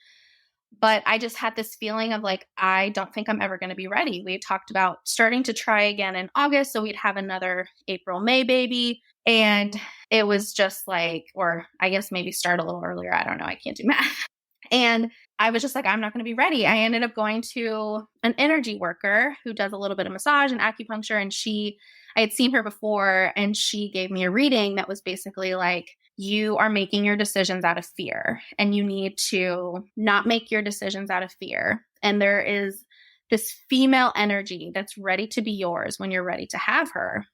but I just had this feeling of like, I don't think I'm ever going to be ready. We had talked about starting to try again in August, so we'd have another April, May baby. And it was just like, or I guess maybe start a little earlier. I don't know. I can't do math. And I was just like, I'm not going to be ready. I ended up going to an energy worker who does a little bit of massage and acupuncture. And I had seen her before and she gave me a reading that was basically like, you are making your decisions out of fear and you need to not make your decisions out of fear. And there is this female energy that's ready to be yours when you're ready to have her.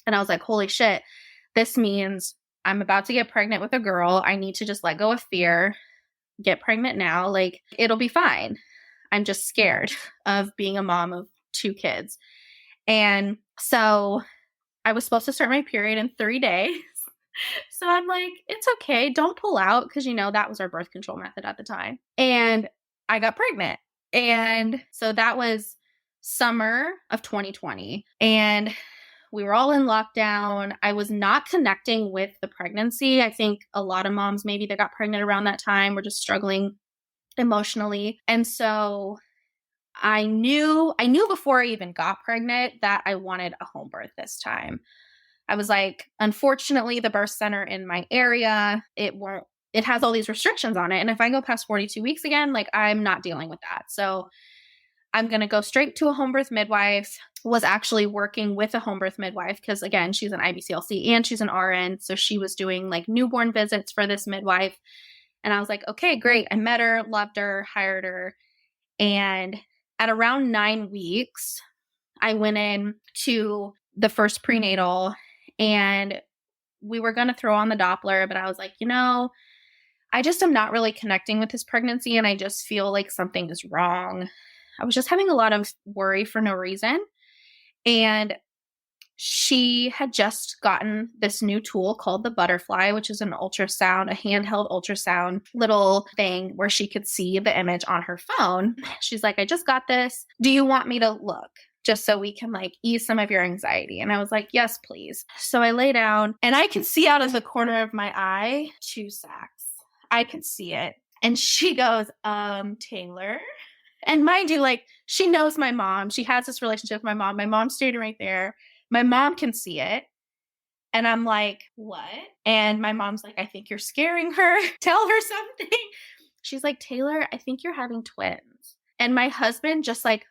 And I was like, holy shit, this means I'm about to get pregnant with a girl. I need to just let go of fear, get pregnant now. Like, it'll be fine. I'm just scared of being a mom of 2 kids. And so I was supposed to start my period in 3 days. So I'm like, it's okay. Don't pull out because, that was our birth control method at the time. And I got pregnant. And so that was summer of 2020. And we were all in lockdown. I was not connecting with the pregnancy. I think a lot of moms maybe that got pregnant around that time were just struggling emotionally. And so I knew before I even got pregnant that I wanted a home birth this time. I was like, unfortunately, the birth center in my area, it has all these restrictions on it. And if I go past 42 weeks again, like I'm not dealing with that. So I'm going to go straight to a home birth midwife. Was actually working with a home birth midwife because again, she's an IBCLC and she's an RN. So she was doing like newborn visits for this midwife. And I was like, okay, great. I met her, loved her, hired her. And at around 9 weeks, I went in to the first prenatal and we were going to throw on the Doppler, but I was like, I just am not really connecting with this pregnancy and I just feel like something is wrong. I was just having a lot of worry for no reason. And she had just gotten this new tool called the Butterfly, which is an ultrasound, a handheld ultrasound little thing where she could see the image on her phone. She's like, I just got this. Do you want me to look? Just so we can like ease some of your anxiety. And I was like, yes, please. So I lay down and I could see out of the corner of my eye 2 sacs. I could see it. And she goes, Taylor. And mind you, like she knows my mom. She has this relationship with my mom. My mom's standing right there. My mom can see it. And I'm like, what? And my mom's like, I think you're scaring her. Tell her something. She's like, Taylor, I think you're having twins. And my husband just like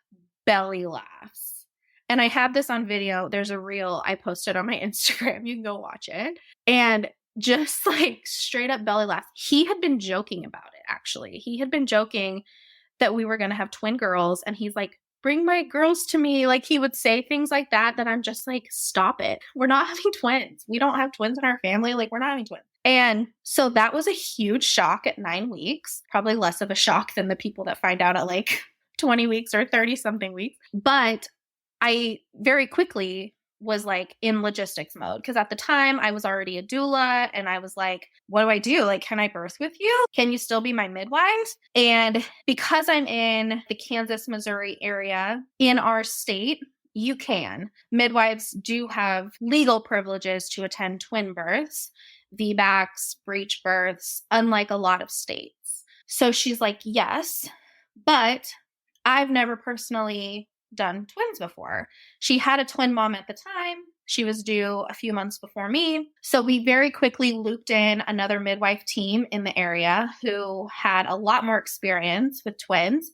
belly laughs. And I have this on video. There's a reel I posted on my Instagram. You can go watch it. And just like straight up belly laugh. He had been joking about it, actually. He had been joking that we were going to have twin girls. And he's like, bring my girls to me. Like he would say things like that I'm just like, stop it. We're not having twins. We don't have twins in our family. Like we're not having twins. And so that was a huge shock at 9 weeks, probably less of a shock than the people that find out at like 20 weeks or 30 something weeks. But I very quickly was like in logistics mode because at the time I was already a doula and I was like, what do I do? Like, can I birth with you? Can you still be my midwife? And because I'm in the Kansas, Missouri area in our state, you can. Midwives do have legal privileges to attend twin births, VBACs, breech births, unlike a lot of states. So she's like, yes, but I've never personally done twins before. She had a twin mom at the time. She was due a few months before me. So we very quickly looped in another midwife team in the area who had a lot more experience with twins.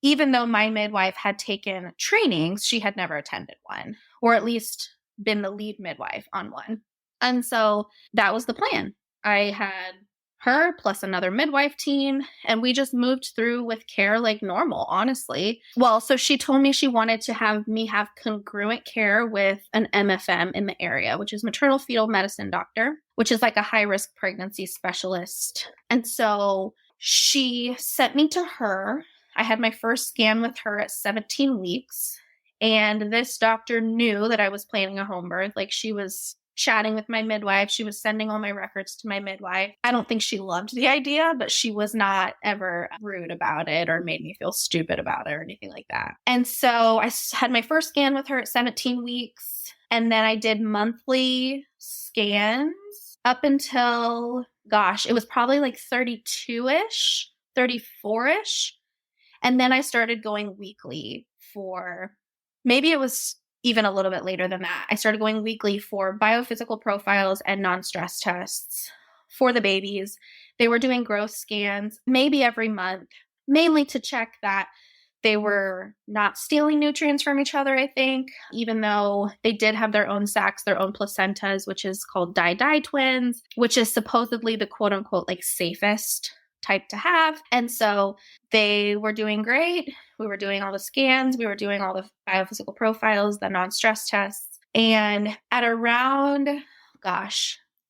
Even though my midwife had taken trainings, she had never attended one, or at least been the lead midwife on one. And so that was the plan. I had her plus another midwife team, and we just moved through with care like normal, honestly. Well, so she told me she wanted to have me have congruent care with an MFM in the area, which is maternal fetal medicine doctor, which is like a high-risk pregnancy specialist. And so she sent me to her. I had my first scan with her at 17 weeks, and this doctor knew that I was planning a home birth. Like she was chatting with my midwife. She was sending all my records to my midwife. I don't think she loved the idea, but she was not ever rude about it or made me feel stupid about it or anything like that. And so I had my first scan with her at 17 weeks. And then I did monthly scans up until, it was probably like 32-ish, 34-ish. And then I started going weekly for, maybe it was even a little bit later than that. I started going weekly for biophysical profiles and non-stress tests for the babies. They were doing growth scans maybe every month, mainly to check that they were not stealing nutrients from each other, I think, even though they did have their own sacs, their own placentas, which is called di-di twins, which is supposedly the quote unquote like safest type to have. And so they were doing great. We were doing all the scans. We were doing all the biophysical profiles, the non-stress tests. And at around,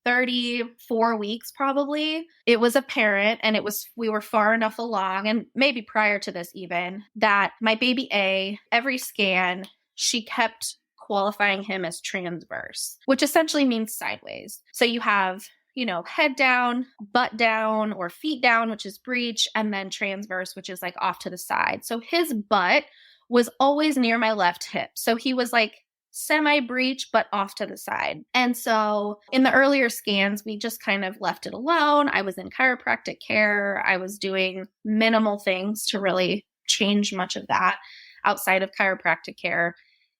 34 weeks probably, it was apparent, and we were far enough along, and maybe prior to this even, that my baby A, every scan, she kept qualifying him as transverse, which essentially means sideways. So you have head down, butt down, or feet down, which is breech, and then transverse, which is like off to the side. So his butt was always near my left hip. So he was like semi-breech, but off to the side. And so in the earlier scans, we just kind of left it alone. I was in chiropractic care. I was doing minimal things to really change much of that outside of chiropractic care.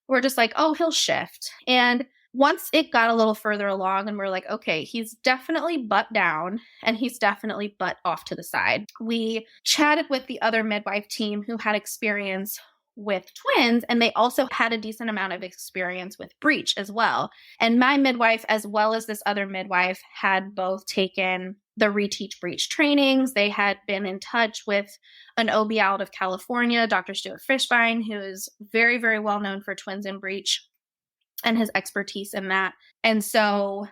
We're just like, oh, he'll shift. And once it got a little further along and we're like, okay, he's definitely butt down and he's definitely butt off to the side. We chatted with the other midwife team who had experience with twins, and they also had a decent amount of experience with breech as well. And my midwife, as well as this other midwife, had both taken the Reteach Breech trainings. They had been in touch with an OB out of California, Dr. Stuart Fishbein, who is very, very well known for twins and breech and his expertise in that. And so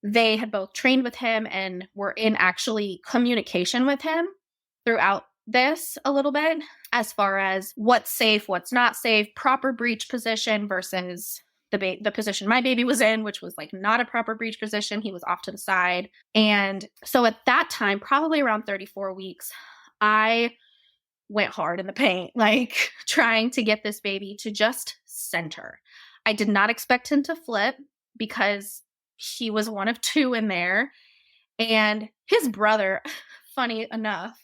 they had both trained with him and were in actually communication with him throughout this a little bit as far as what's safe, what's not safe, proper breech position versus the position my baby was in, which was like not a proper breech position. He was off to the side. And so at that time, probably around 34 weeks, I went hard in the paint, like trying to get this baby to just center. I did not expect him to flip because he was one of two in there. And his brother, funny enough,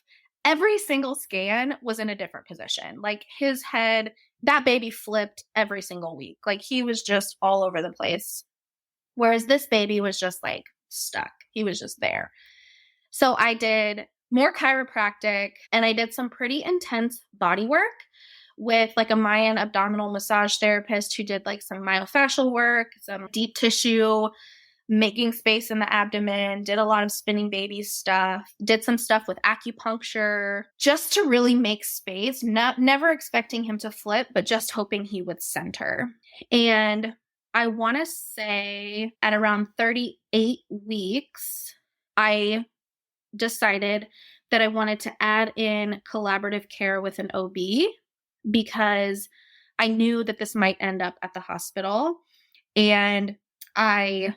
every single scan was in a different position. Like his head, that baby flipped every single week. Like he was just all over the place. Whereas this baby was just like stuck. He was just there. So I did more chiropractic, and I did some pretty intense body work with like a Mayan abdominal massage therapist who did like some myofascial work, some deep tissue, making space in the abdomen, did a lot of spinning baby stuff, did some stuff with acupuncture, just to really make space, never expecting him to flip, but just hoping he would center. And I want to say at around 38 weeks, I decided that I wanted to add in collaborative care with an OB because I knew that this might end up at the hospital. And I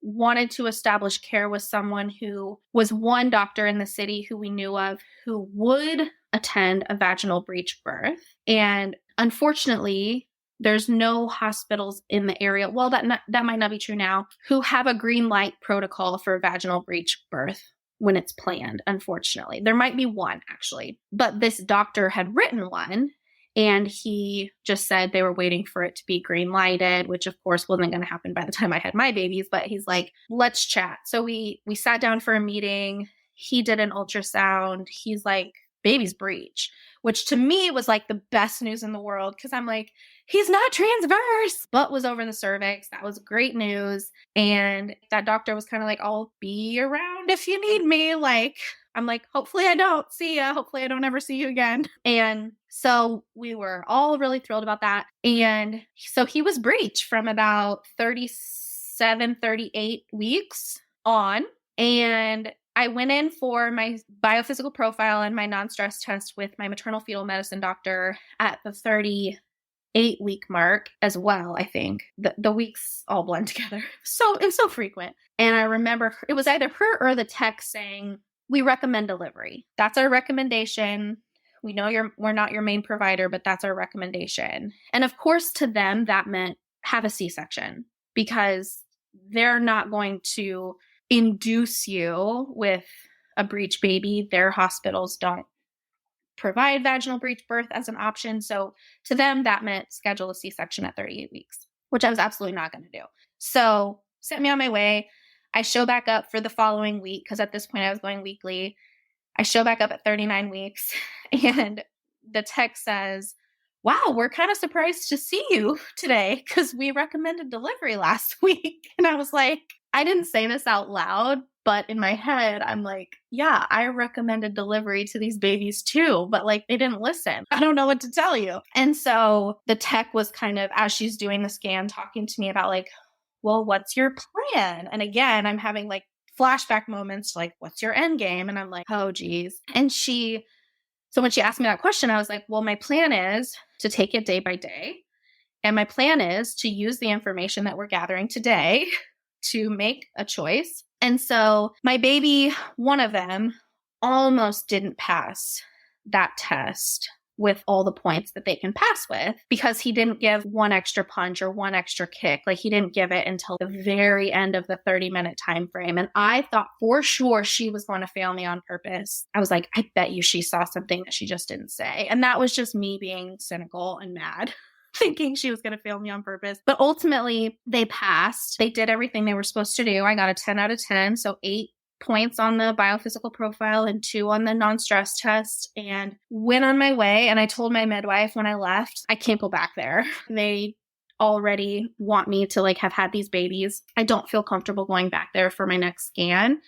wanted to establish care with someone who was one doctor in the city who we knew of who would attend a vaginal breech birth. And unfortunately, there's no hospitals in the area, well, that might not be true now, who have a green light protocol for vaginal breech birth when it's planned, unfortunately. There might be one, actually. But this doctor had written one, and he just said they were waiting for it to be green lighted, which of course wasn't going to happen by the time I had my babies. But he's like, let's chat. So we sat down for a meeting. He did an ultrasound. He's like, baby's breech, which to me was like the best news in the world because I'm like, he's not transverse, but was over the cervix. That was great news. And that doctor was kind of like, I'll be around if you need me. Like, I'm like, hopefully I don't see ya. Hopefully I don't ever see you again. And so we were all really thrilled about that. And so he was breech from about 37, 38 weeks on. And I went in for my biophysical profile and my non-stress test with my maternal fetal medicine doctor at the 38-week mark as well, I think. The weeks all blend together. So it was so frequent. And I remember it was either her or the tech saying, we recommend delivery. That's our recommendation. We know we're not your main provider, but that's our recommendation. And of course, to them, that meant have a C-section because they're not going to induce you with a breech baby. Their hospitals don't provide vaginal breech birth as an option. So to them, that meant schedule a C-section at 38 weeks, which I was absolutely not going to do. So sent me on my way. I show back up for the following week because at this point I was going weekly. I show back up at 39 weeks and the tech says, wow, we're kind of surprised to see you today because we recommended delivery last week. And I was like, I didn't say this out loud, but in my head, I'm like, yeah, I recommended delivery to these babies too, but like they didn't listen. I don't know what to tell you. And so the tech was kind of, as she's doing the scan, talking to me about like, well, what's your plan? And again, I'm having like flashback moments like, what's your end game? And I'm like, oh, geez. And so when she asked me that question, I was like, well, my plan is to take it day by day. And my plan is to use the information that we're gathering today to make a choice. And so my baby, one of them, almost didn't pass that test with all the points that they can pass with because he didn't give one extra punch or one extra kick. Like he didn't give it until the very end of the 30-minute time frame. And I thought for sure she was going to fail me on purpose. I was like, I bet you she saw something that she just didn't say. And that was just me being cynical and mad, thinking she was going to fail me on purpose. But ultimately they passed. They did everything they were supposed to do. I got a 10 out of 10. So 8 points on the biophysical profile and 2 on the non-stress test, and went on my way. And I told my midwife when I left, I can't go back there. They already want me to like have had these babies. I don't feel comfortable going back there for my next scan.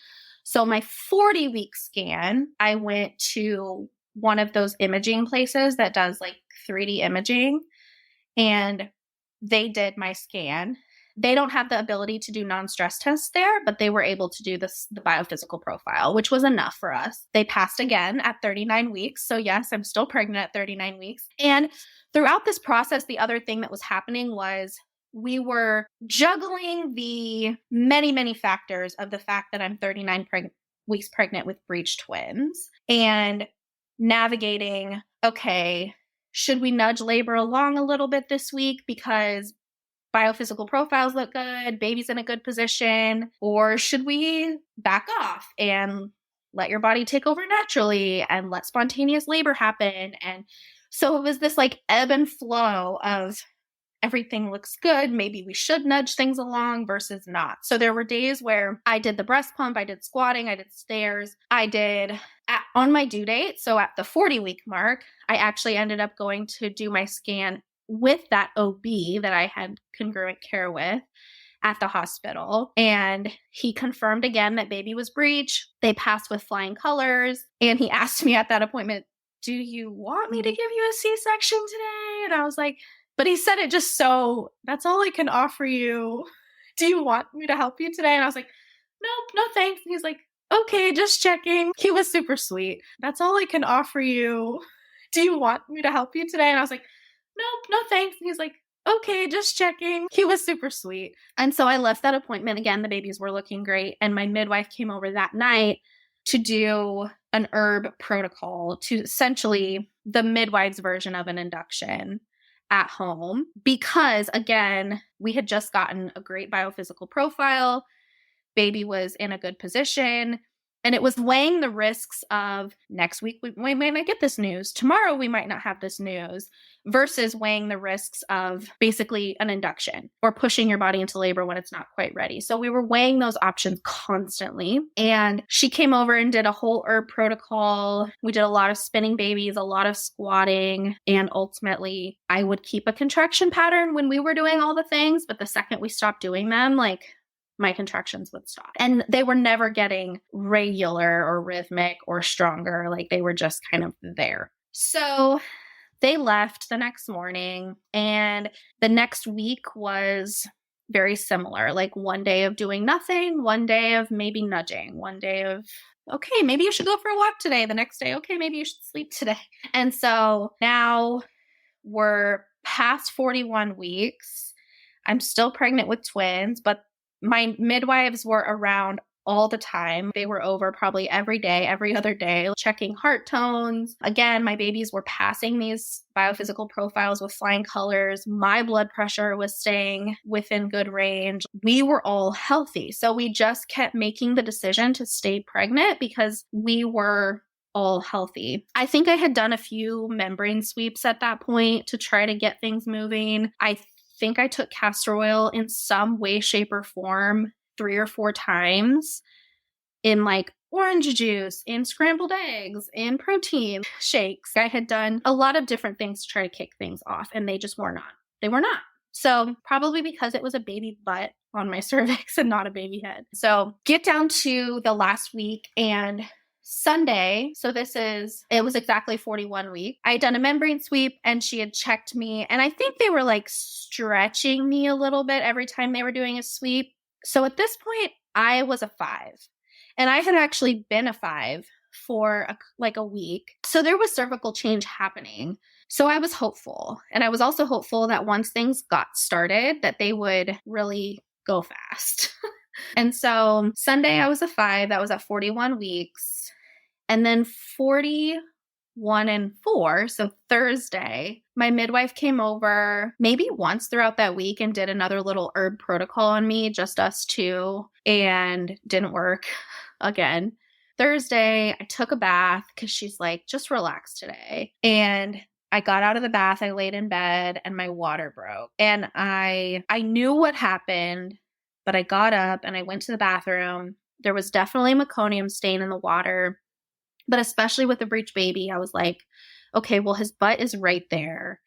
So my 40-week scan, I went to one of those imaging places that does like 3D imaging, and they did my scan. They don't have the ability to do non-stress tests there, but they were able to do the biophysical profile, which was enough for us. They passed again at 39 weeks. So yes, I'm still pregnant at 39 weeks. And throughout this process, the other thing that was happening was we were juggling the many, many factors of the fact that I'm 39 weeks pregnant with breech twins and navigating, okay, should we nudge labor along a little bit this week because biophysical profiles look good, baby's in a good position, or should we back off and let your body take over naturally and let spontaneous labor happen? And so it was this like ebb and flow of everything looks good, maybe we should nudge things along versus not. So there were days where I did the breast pump, I did squatting, I did stairs, I did on my due date, so at the 40-week mark, I actually ended up going to do my scan with that OB that I had congruent care with at the hospital. And he confirmed again that baby was breech. They passed with flying colors. And he asked me at that appointment, do you want me to give you a C-section today? And I was like, but he said it just so, that's all I can offer you. Do you want me to help you today? And I was like, nope, no thanks. And he's like, okay, just checking. He was super sweet. That's all I can offer you. Do you want me to help you today? And I was like, nope, no thanks. And he's like, okay, just checking. He was super sweet. And so I left that appointment. Again, the babies were looking great. And my midwife came over that night to do an herb protocol, to essentially the midwife's version of an induction at home, because again, we had just gotten a great biophysical profile. Baby was in a good position. And it was weighing the risks of next week, we might not get this news. Tomorrow, we might not have this news, versus weighing the risks of basically an induction or pushing your body into labor when it's not quite ready. So we were weighing those options constantly. And she came over and did a whole herb protocol. We did a lot of spinning babies, a lot of squatting. And ultimately, I would keep a contraction pattern when we were doing all the things. But the second we stopped doing them, like, my contractions would stop. And they were never getting regular or rhythmic or stronger. Like, they were just kind of there. So they left the next morning, and the next week was very similar. Like, one day of doing nothing, one day of maybe nudging, one day of, okay, maybe you should go for a walk today. The next day, okay, maybe you should sleep today. And so now we're past 41 weeks. I'm still pregnant with twins, but my midwives were around all the time. They were over probably every day, every other day, checking heart tones. Again, my babies were passing these biophysical profiles with flying colors. My blood pressure was staying within good range. We were all healthy. So we just kept making the decision to stay pregnant because we were all healthy. I think I had done a few membrane sweeps at that point to try to get things moving. I think I took castor oil in some way, shape, or form 3 or 4 times in like orange juice, in scrambled eggs, in protein shakes. I had done a lot of different things to try to kick things off, and they just were not. They were not. So probably because it was a baby butt on my cervix and not a baby head. So get down to the last week, and Sunday, so it was exactly 41 weeks. I had done a membrane sweep, and she had checked me, and I think they were like stretching me a little bit every time they were doing a sweep. So at this point, I was a 5, and I had actually been a 5 for a week. So there was cervical change happening. So I was hopeful, and I was also hopeful that once things got started, that they would really go fast. And so Sunday, I was a 5. That was at 41 weeks. And then 41 and 4, so Thursday, my midwife came over maybe once throughout that week and did another little herb protocol on me, just us two, and didn't work again. Thursday, I took a bath because she's like, just relax today. And I got out of the bath, I laid in bed, and my water broke. And I knew what happened, but I got up and I went to the bathroom. There was definitely meconium stain in the water. But especially with the breech baby, I was like, okay, well, his butt is right there.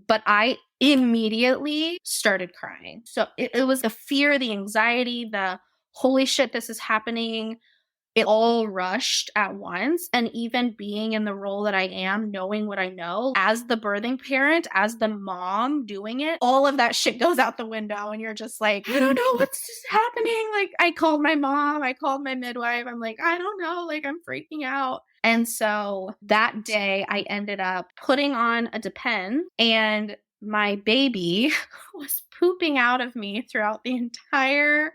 But I immediately started crying. So it was the fear, the anxiety, the holy shit, this is happening. It all rushed at once. And even being in the role that I am, knowing what I know, as the birthing parent, as the mom doing it, all of that shit goes out the window. And you're just like, I don't know what's just happening. Like, I called my mom, I called my midwife. I'm like, I don't know. Like, I'm freaking out. And so that day I ended up putting on a Depend, and my baby was pooping out of me throughout the entire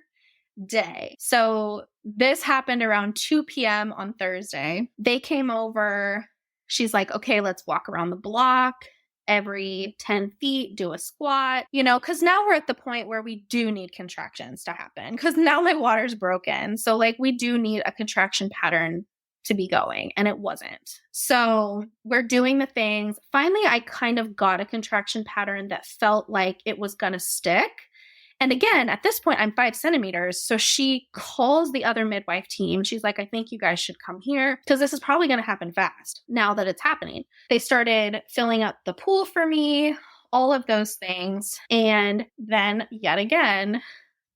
day. So this happened around 2 p.m. on Thursday. They came over. She's like, okay, let's walk around the block every 10 feet, do a squat, because now we're at the point where we do need contractions to happen, because now my water's broken. So like, we do need a contraction pattern to be going, and it wasn't. So we're doing the things. Finally, I kind of got a contraction pattern that felt like it was going to stick. And again, at this point, I'm 5 centimeters. So she calls the other midwife team. She's like, I think you guys should come here because this is probably going to happen fast now that it's happening. They started filling up the pool for me, all of those things. And then yet again,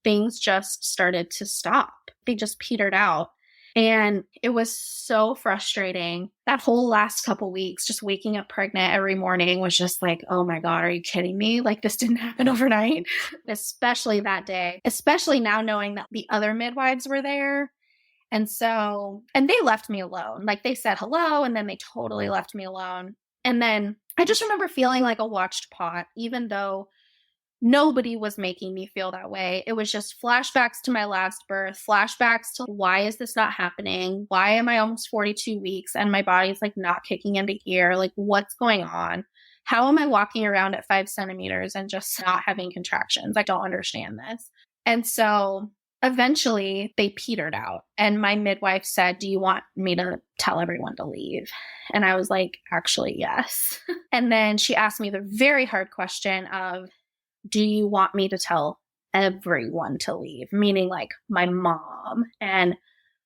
things just started to stop. They just petered out. And it was so frustrating. That whole last couple weeks, just waking up pregnant every morning was just like, oh my God, are you kidding me? Like, this didn't happen overnight, especially that day, especially now knowing that the other midwives were there. And they left me alone. Like, they said hello, and then they totally left me alone. And then I just remember feeling like a watched pot, even though nobody was making me feel that way. It was just flashbacks to my last birth, flashbacks to why is this not happening? Why am I almost 42 weeks and my body's like not kicking into gear? Like, what's going on? How am I walking around at 5 centimeters and just not having contractions? I don't understand this. And so eventually they petered out. And my midwife said, do you want me to tell everyone to leave? And I was like, actually, yes. And then she asked me the very hard question of, do you want me to tell everyone to leave? Meaning like my mom and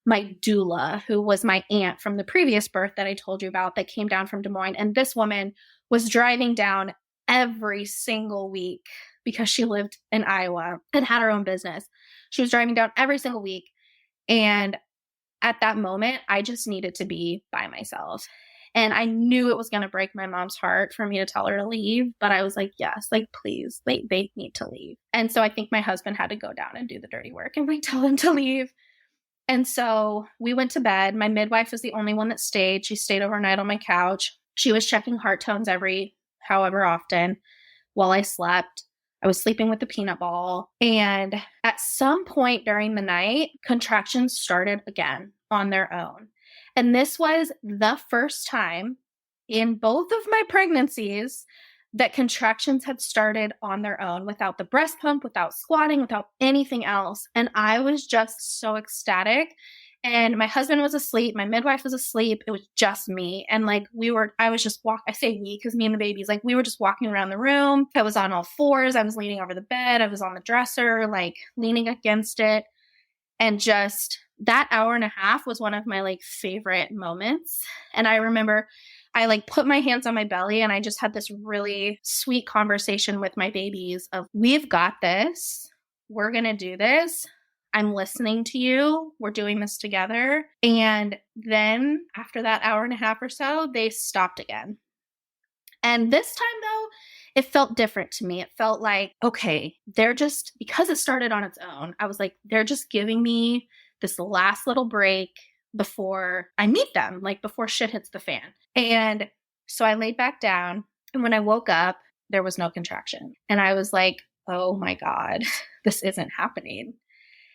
my doula, who was my aunt from the previous birth that I told you about that came down from Des Moines. And this woman was driving down every single week because she lived in Iowa and had her own business. She was driving down every single week. And at that moment, I just needed to be by myself. And I knew it was going to break my mom's heart for me to tell her to leave. But I was like, yes, like, please, they need to leave. And so I think my husband had to go down and do the dirty work and tell them to leave. And so we went to bed. My midwife was the only one that stayed. She stayed overnight on my couch. She was checking heart tones every however often while I slept. I was sleeping with the peanut ball. And at some point during the night, contractions started again on their own. And this was the first time in both of my pregnancies that contractions had started on their own without the breast pump, without squatting, without anything else. And I was just so ecstatic. And my husband was asleep. My midwife was asleep. It was just me. And like I was just I say we because me and the babies, like we were just walking around the room. I was on all fours. I was leaning over the bed. I was on the dresser, like leaning against it. And just that hour and a half was one of my like favorite moments. And I remember I like put my hands on my belly and I just had this really sweet conversation with my babies of, we've got this. We're going to do this. I'm listening to you. We're doing this together. And then after that hour and a half or so, they stopped again. And this time though, it felt different to me. It felt like, okay, because it started on its own, I was like, they're just giving me this last little break before I meet them, like before shit hits the fan. And so I laid back down, and when I woke up, there was no contraction. And I was like, oh my God, this isn't happening.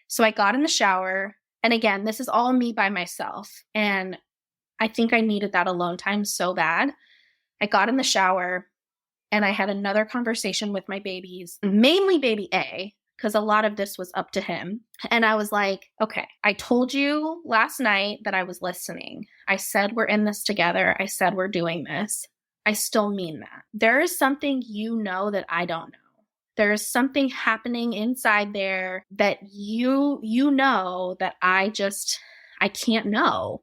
So I got in the shower. And again, this is all me by myself. And I think I needed that alone time so bad. I got in the shower and I had another conversation with my babies, mainly baby A, because a lot of this was up to him. And I was like, okay, I told you last night that I was listening. I said we're in this together. I said we're doing this. I still mean that. There is something you know that I don't know. There is something happening inside there that you know that I can't know.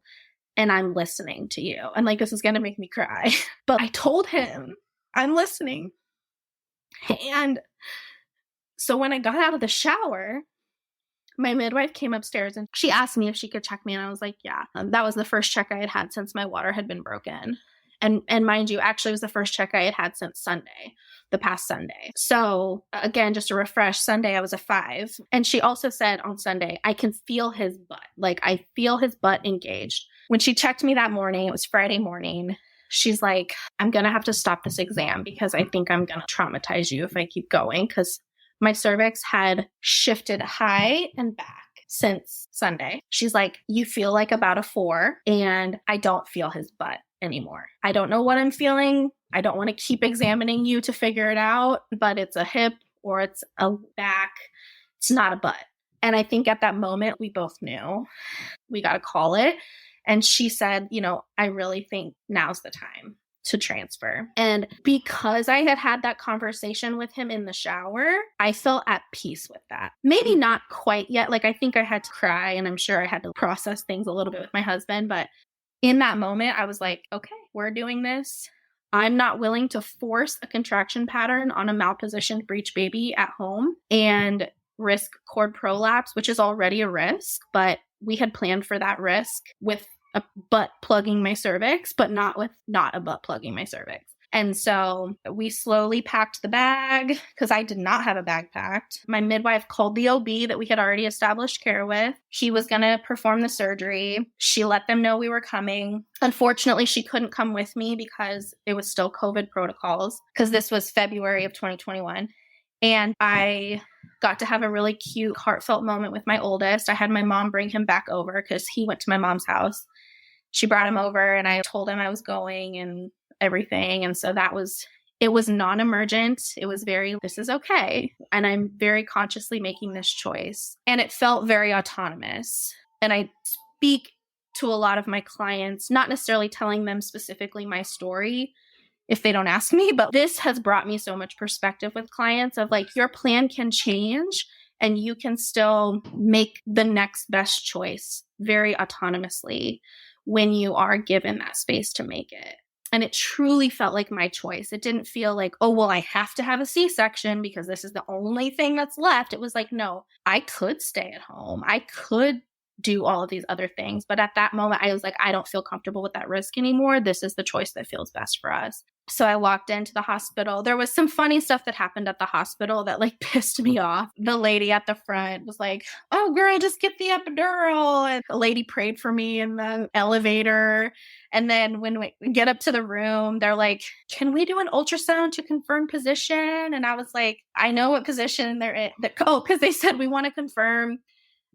And I'm listening to you. And like, this is going to make me cry. But I told him, I'm listening. And so when I got out of the shower, my midwife came upstairs and she asked me if she could check me. And I was like, yeah. That was the first check I had had since my water had been broken. And mind you, actually it was the first check I had had since Sunday, the past Sunday. So again, just to refresh, Sunday I was a 5. And she also said on Sunday, I can feel his butt. Like I feel his butt engaged. When she checked me that morning, it was Friday morning. She's like, I'm going to have to stop this exam because I think I'm going to traumatize you if I keep going, because my cervix had shifted high and back since Sunday. She's like, you feel like about a 4 and I don't feel his butt anymore. I don't know what I'm feeling. I don't want to keep examining you to figure it out, but it's a hip or it's a back. It's not a butt. And I think at that moment, we both knew we got to call it. And she said, I really think now's the time to transfer. And because I had had that conversation with him in the shower, I felt at peace with that. Maybe not quite yet. Like, I think I had to cry, and I'm sure I had to process things a little bit with my husband. But in that moment, I was like, okay, we're doing this. I'm not willing to force a contraction pattern on a malpositioned breech baby at home and risk cord prolapse, which is already a risk, but we had planned for that risk with a butt plugging my cervix, but not with not a butt plugging my cervix. And so we slowly packed the bag because I did not have a bag packed. My midwife called the OB that we had already established care with. He was going to perform the surgery. She let them know we were coming. Unfortunately, she couldn't come with me because it was still COVID protocols, because this was February of 2021. And I got to have a really cute, heartfelt moment with my oldest. I had my mom bring him back over because he went to my mom's house. She brought him over and I told him I was going and everything. And so it was non-emergent. It was very, this is okay. And I'm very consciously making this choice. And it felt very autonomous. And I speak to a lot of my clients, not necessarily telling them specifically my story if they don't ask me, but this has brought me so much perspective with clients of like, your plan can change and you can still make the next best choice very autonomously when you are given that space to make it. And it truly felt like my choice. It didn't feel like, oh, well, I have to have a C-section because this is the only thing that's left. It was like, no, I could stay at home. I could do all of these other things. But at that moment, I was like, I don't feel comfortable with that risk anymore. This is the choice that feels best for us. So I walked into the hospital. There was some funny stuff that happened at the hospital that like pissed me off. The lady at the front was like, oh girl, just get the epidural. And the lady prayed for me in the elevator. And then when we get up to the room, they're like, can we do an ultrasound to confirm position? And I was like, I know what position they're in. Because they said we want to confirm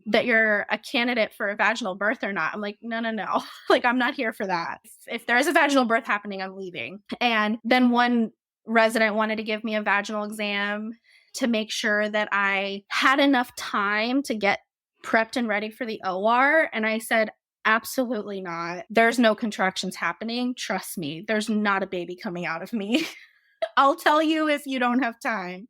that you're a candidate for a vaginal birth or not. I'm like, no. Like, I'm not here for that. If there is a vaginal birth happening, I'm leaving. And then one resident wanted to give me a vaginal exam to make sure that I had enough time to get prepped and ready for the OR. And I said, absolutely not. There's no contractions happening. Trust me, there's not a baby coming out of me. I'll tell you if you don't have time.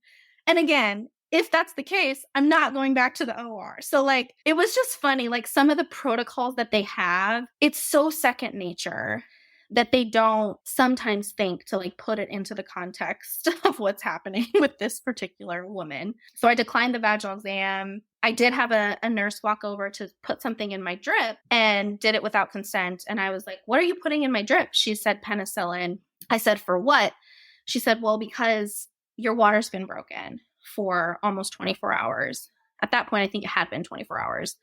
And again, if that's the case, I'm not going back to the OR. So like, it was just funny. Like some of the protocols that they have, it's so second nature that they don't sometimes think to like put it into the context of what's happening with this particular woman. So I declined the vaginal exam. I did have a nurse walk over to put something in my drip and did it without consent. And I was like, what are you putting in my drip? She said penicillin. I said, for what? She said, well, because your water's been broken for almost 24 hours. At that point, I think it had been 24 hours.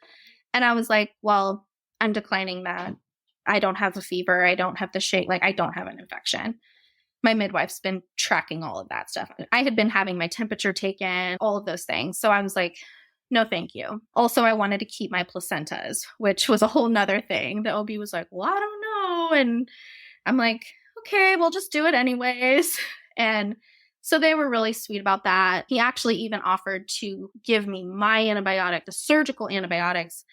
And I was like, well, I'm declining that. I don't have a fever. I don't have the shake. Like, I don't have an infection. My midwife's been tracking all of that stuff. I had been having my temperature taken, all of those things. So I was like, no, thank you. Also, I wanted to keep my placentas, which was a whole nother thing. The OB was like, well, I don't know. And I'm like, okay, we'll just do it anyways. And so they were really sweet about that. He actually even offered to give me my antibiotic, the surgical antibiotics,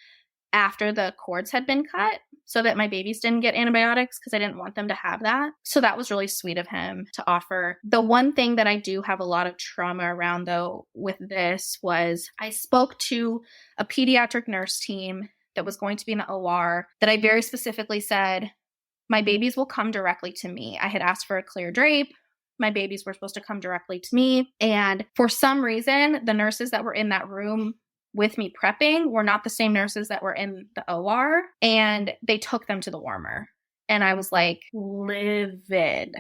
after the cords had been cut so that my babies didn't get antibiotics because I didn't want them to have that. So that was really sweet of him to offer. The one thing that I do have a lot of trauma around, though, with this was I spoke to a pediatric nurse team that was going to be in the OR that I very specifically said, my babies will come directly to me. I had asked for a clear drape. My babies were supposed to come directly to me. And for some reason, the nurses that were in that room with me prepping were not the same nurses that were in the OR. And they took them to the warmer. And I was like, livid.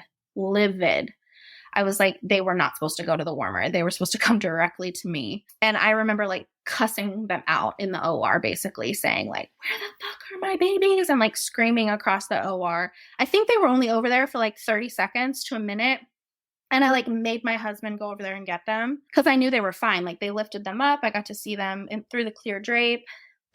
I was like, they were not supposed to go to the warmer. They were supposed to come directly to me. And I remember like cussing them out in the OR, basically saying like, where the fuck are my babies? And like screaming across the OR. I think they were only over there for like 30 seconds to a minute. And I like made my husband go over there and get them because I knew they were fine. Like they lifted them up. I got to see them through the clear drape.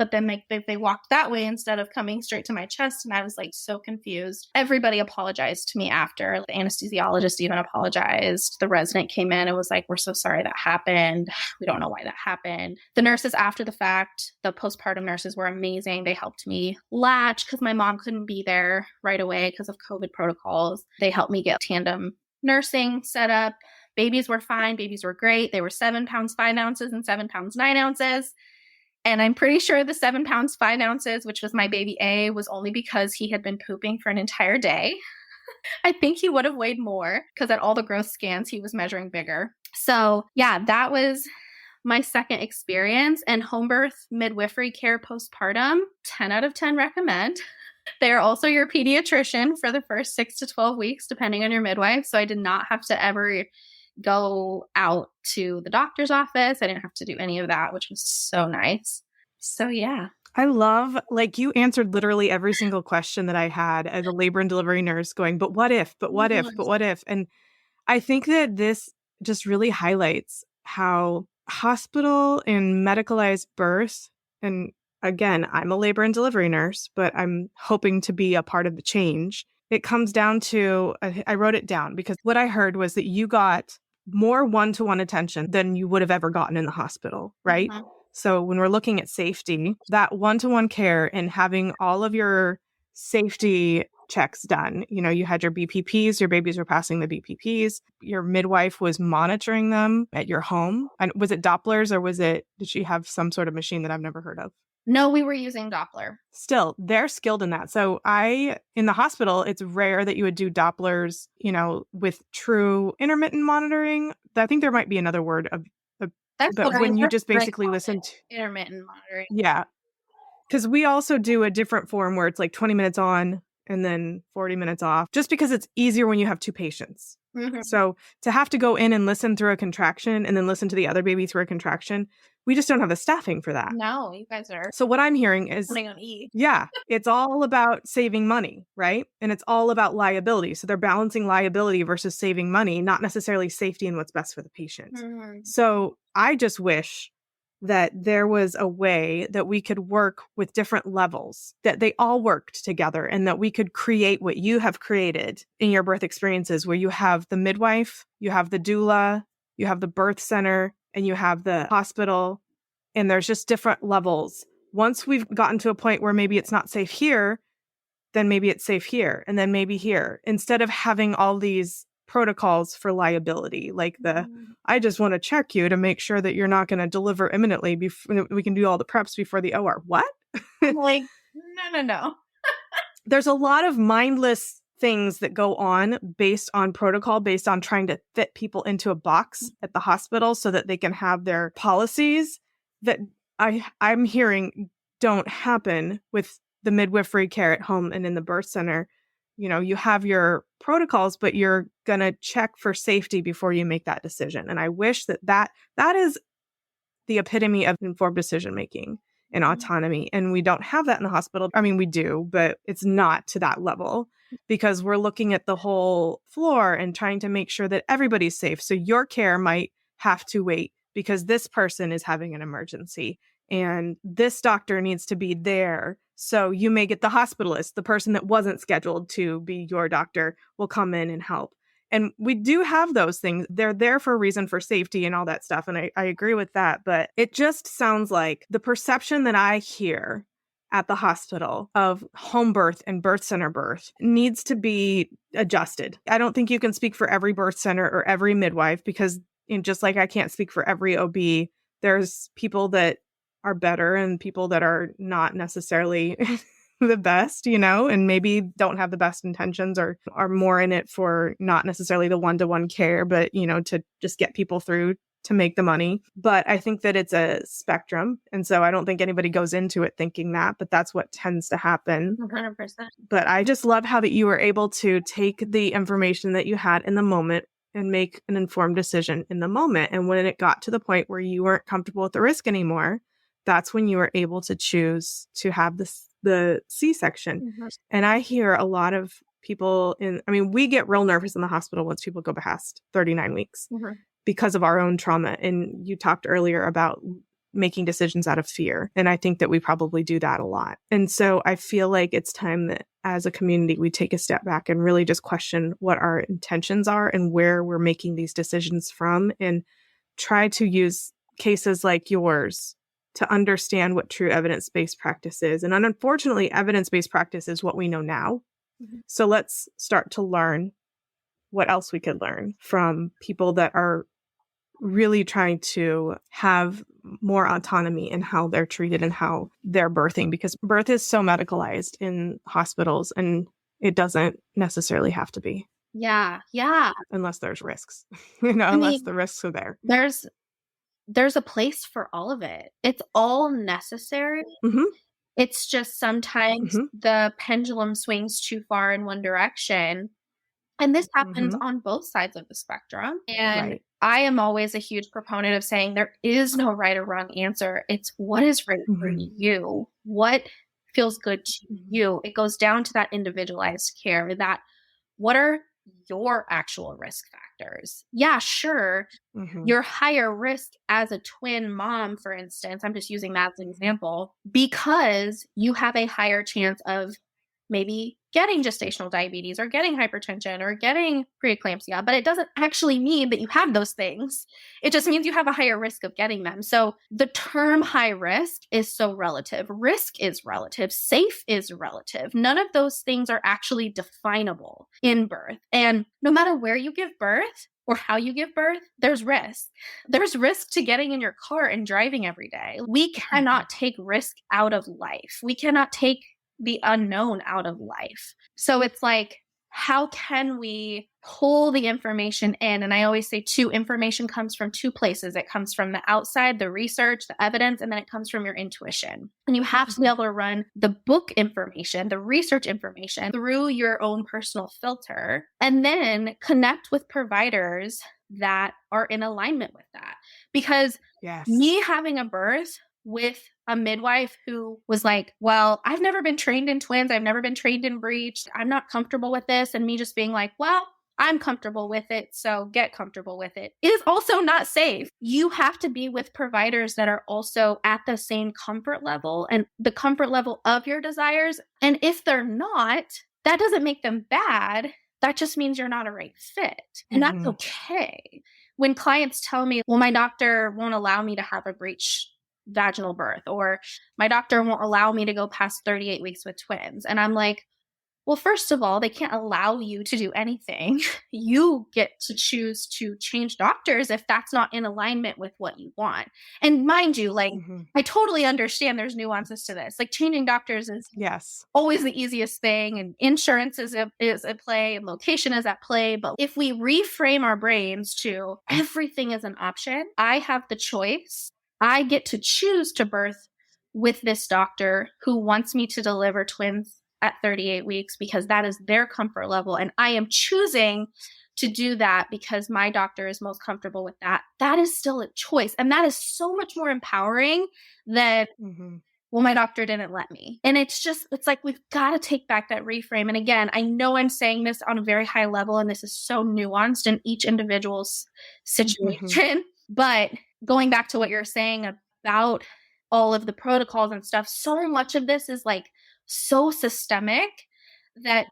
but then they walked that way instead of coming straight to my chest. And I was like so confused. Everybody apologized to me after. The anesthesiologist even apologized. The resident came in and was like, we're so sorry that happened. We don't know why that happened. The nurses after the fact, the postpartum nurses were amazing. They helped me latch because my mom couldn't be there right away because of COVID protocols. They helped me get tandem nursing set up. Babies were fine. Babies were great. They were 7 pounds, 5 ounces and 7 pounds, 9 ounces. And I'm pretty sure the 7 pounds, 5 ounces, which was my baby A, was only because he had been pooping for an entire day. I think he would have weighed more because at all the growth scans, he was measuring bigger. So yeah, that was my second experience. And home birth midwifery care postpartum, 10 out of 10 recommend. They are also your pediatrician for the first 6 to 12 weeks, depending on your midwife. So I did not have to ever go out to the doctor's office. I didn't have to do any of that, which was so nice. So yeah. I love, like, you answered literally every single question that I had as a labor and delivery nurse going, but what if, but what if, but what if? And I think that this just really highlights how hospital and medicalized birth, and again, I'm a labor and delivery nurse, but I'm hoping to be a part of the change. It comes down to, I wrote it down because what I heard was that you got more one-to-one attention than you would have ever gotten in the hospital, right? Mm-hmm. So when we're looking at safety, that one-to-one care and having all of your safety checks done, you know, you had your BPPs, your babies were passing the BPPs, your midwife was monitoring them at your home. And was it Dopplers or did she have some sort of machine that I've never heard of? No, we were using Doppler. Still, they're skilled in that. So in the hospital, it's rare that you would do Dopplers, you know, with true intermittent monitoring. I think there might be another word but when you just basically listen to intermittent monitoring. Yeah. Because we also do a different form where it's like 20 minutes on and then 40 minutes off, just because it's easier when you have 2 patients. Mm-hmm. So to have to go in and listen through a contraction and then listen to the other baby through a contraction, we just don't have the staffing for that. No, you guys are. So what I'm hearing is, putting on E. Yeah, it's all about saving money, right? And it's all about liability. So they're balancing liability versus saving money, not necessarily safety and what's best for the patient. Mm-hmm. So I just wish that there was a way that we could work with different levels, that they all worked together, and that we could create what you have created in your birth experiences, where you have the midwife, you have the doula, you have the birth center, and you have the hospital, and there's just different levels. Once we've gotten to a point where maybe it's not safe here, then maybe it's safe here, and then maybe here, instead of having all these protocols for liability, like I just want to check you to make sure that you're not going to deliver imminently before we can do all the preps before the OR. What? I'm like, no. There's a lot of mindless things that go on based on protocol, based on trying to fit people into a box at the hospital so that they can have their policies that I'm hearing don't happen with the midwifery care at home and in the birth center. You know, you have your protocols, but you're going to check for safety before you make that decision. And I wish that is the epitome of informed decision-making and autonomy. And we don't have that in the hospital. I mean, we do, but it's not to that level because we're looking at the whole floor and trying to make sure that everybody's safe. So your care might have to wait because this person is having an emergency and this doctor needs to be there. So you may get the hospitalist, the person that wasn't scheduled to be your doctor will come in and help. And we do have those things. They're there for a reason, for safety and all that stuff. And I agree with that. But it just sounds like the perception that I hear at the hospital of home birth and birth center birth needs to be adjusted. I don't think you can speak for every birth center or every midwife because just like I can't speak for every OB, there's people that are better and people that are not necessarily the best, you know, and maybe don't have the best intentions or are more in it for not necessarily the one-to-one care, but, you know, to just get people through to make the money. But I think that it's a spectrum. And so I don't think anybody goes into it thinking that, but that's what tends to happen. 100%. But I just love how that you were able to take the information that you had in the moment and make an informed decision in the moment. And when it got to the point where you weren't comfortable with the risk anymore, that's when you were able to choose to have the C-section. Mm-hmm. And I hear a lot of people we get real nervous in the hospital once people go past 39 weeks because of our own trauma. And you talked earlier about making decisions out of fear. And I think that we probably do that a lot. And so I feel like it's time that as a community, we take a step back and really just question what our intentions are and where we're making these decisions from, and try to use cases like yours to understand what true evidence-based practice is. And unfortunately, evidence-based practice is what we know now. So let's start to learn what else we could learn from people that are really trying to have more autonomy in how they're treated and how they're birthing, because birth is so medicalized in hospitals and it doesn't necessarily have to be. Yeah. Yeah. Unless there's risks, unless the risks are there. There's a place for all of it. It's all necessary. Mm-hmm. It's just sometimes the pendulum swings too far in one direction. And this happens on both sides of the spectrum. And I am always a huge proponent of saying there is no right or wrong answer. It's what is right for you, what feels good to you. It goes down to that individualized care, that what are your actual risk factors? Yeah, sure. You're higher risk as a twin mom, for instance. I'm just using that as an example, because you have a higher chance of maybe getting gestational diabetes or getting hypertension or getting preeclampsia, but it doesn't actually mean that you have those things. It just means you have a higher risk of getting them. So the term high risk is so relative. Risk is relative. Safe is relative. None of those things are actually definable in birth. And no matter where you give birth or how you give birth, there's risk. There's risk to getting in your car and driving every day. We cannot take risk out of life. We cannot take the unknown out of life. So it's like, how can we pull the information in? And I always say information comes from two places. It comes from the outside, the research, the evidence, and then it comes from your intuition. And you have to be able to run the book information, the research information through your own personal filter, and then connect with providers that are in alignment with that. Because me having a birth with a midwife who was like, well, I've never been trained in twins. I've never been trained in breech. I'm not comfortable with this. And me just being like, well, I'm comfortable with it, so get comfortable with it, is also not safe. You have to be with providers that are also at the same comfort level and the comfort level of your desires. And if they're not, that doesn't make them bad. That just means you're not a right fit. And that's okay. When clients tell me, well, my doctor won't allow me to have a breech vaginal birth, or my doctor won't allow me to go past 38 weeks with twins. And I'm like, well, first of all, they can't allow you to do anything. You get to choose to change doctors if that's not in alignment with what you want. And mind you, like, I totally understand there's nuances to this. Like, changing doctors is always the easiest thing, and insurance is at play, and location is at play. But if we reframe our brains to everything is an option, I have the choice. I get to choose to birth with this doctor who wants me to deliver twins at 38 weeks because that is their comfort level. And I am choosing to do that because my doctor is most comfortable with that. That is still a choice. And that is so much more empowering than, well, my doctor didn't let me. And it's like, we've got to take back that reframe. And again, I know I'm saying this on a very high level, and this is so nuanced in each individual's situation, but going back to what you're saying about all of the protocols and stuff, so much of this is like so systemic that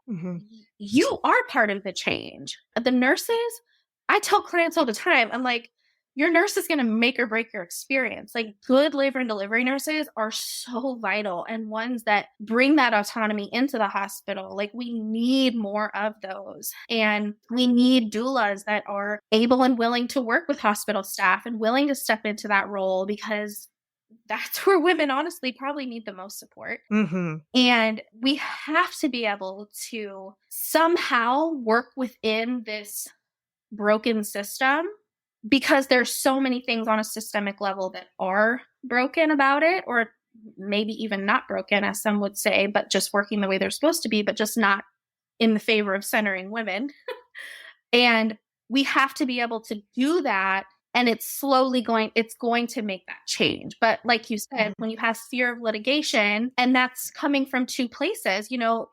you are part of the change. The nurses, I tell clients all the time, I'm like, your nurse is going to make or break your experience. Like, good labor and delivery nurses are so vital, and ones that bring that autonomy into the hospital. Like, we need more of those. And we need doulas that are able and willing to work with hospital staff and willing to step into that role, because that's where women honestly probably need the most support. And we have to be able to somehow work within this broken system, because there's so many things on a systemic level that are broken about it, or maybe even not broken, as some would say, but just working the way they're supposed to be, but just not in the favor of centering women. And we have to be able to do that. And it's going to make that change. But like you said, when you have fear of litigation, and that's coming from two places,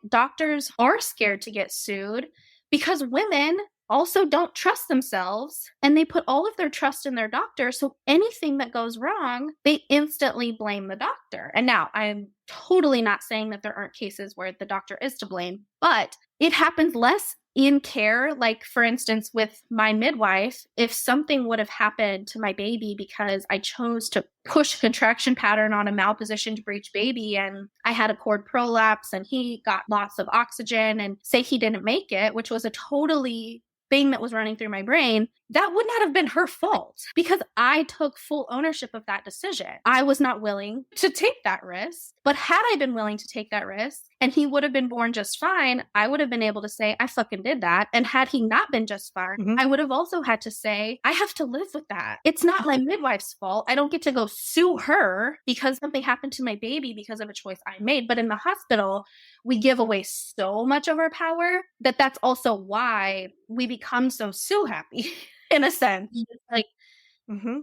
doctors are scared to get sued because women also don't trust themselves, and they put all of their trust in their doctor. So anything that goes wrong, they instantly blame the doctor. And now I'm totally not saying that there aren't cases where the doctor is to blame, but it happens less in care. Like, for instance, with my midwife, if something would have happened to my baby because I chose to push contraction pattern on a malpositioned breech baby and I had a cord prolapse and he got lots of oxygen and say he didn't make it, which was a totally thing that was running through my brain, that would not have been her fault because I took full ownership of that decision. I was not willing to take that risk, but had I been willing to take that risk and he would have been born just fine, I would have been able to say, I fucking did that. And had he not been just fine, I would have also had to say, I have to live with that. It's not my midwife's fault. I don't get to go sue her because something happened to my baby because of a choice I made. But in the hospital, we give away so much of our power that that's also why we become so happy. In a sense, like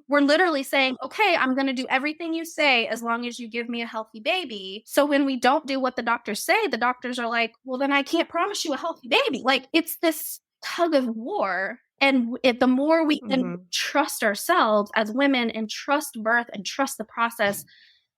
we're literally saying, okay, I'm going to do everything you say as long as you give me a healthy baby. So when we don't do what the doctors say, the doctors are like, well, then I can't promise you a healthy baby. Like, it's this tug of war. And the more we can trust ourselves as women and trust birth and trust the process,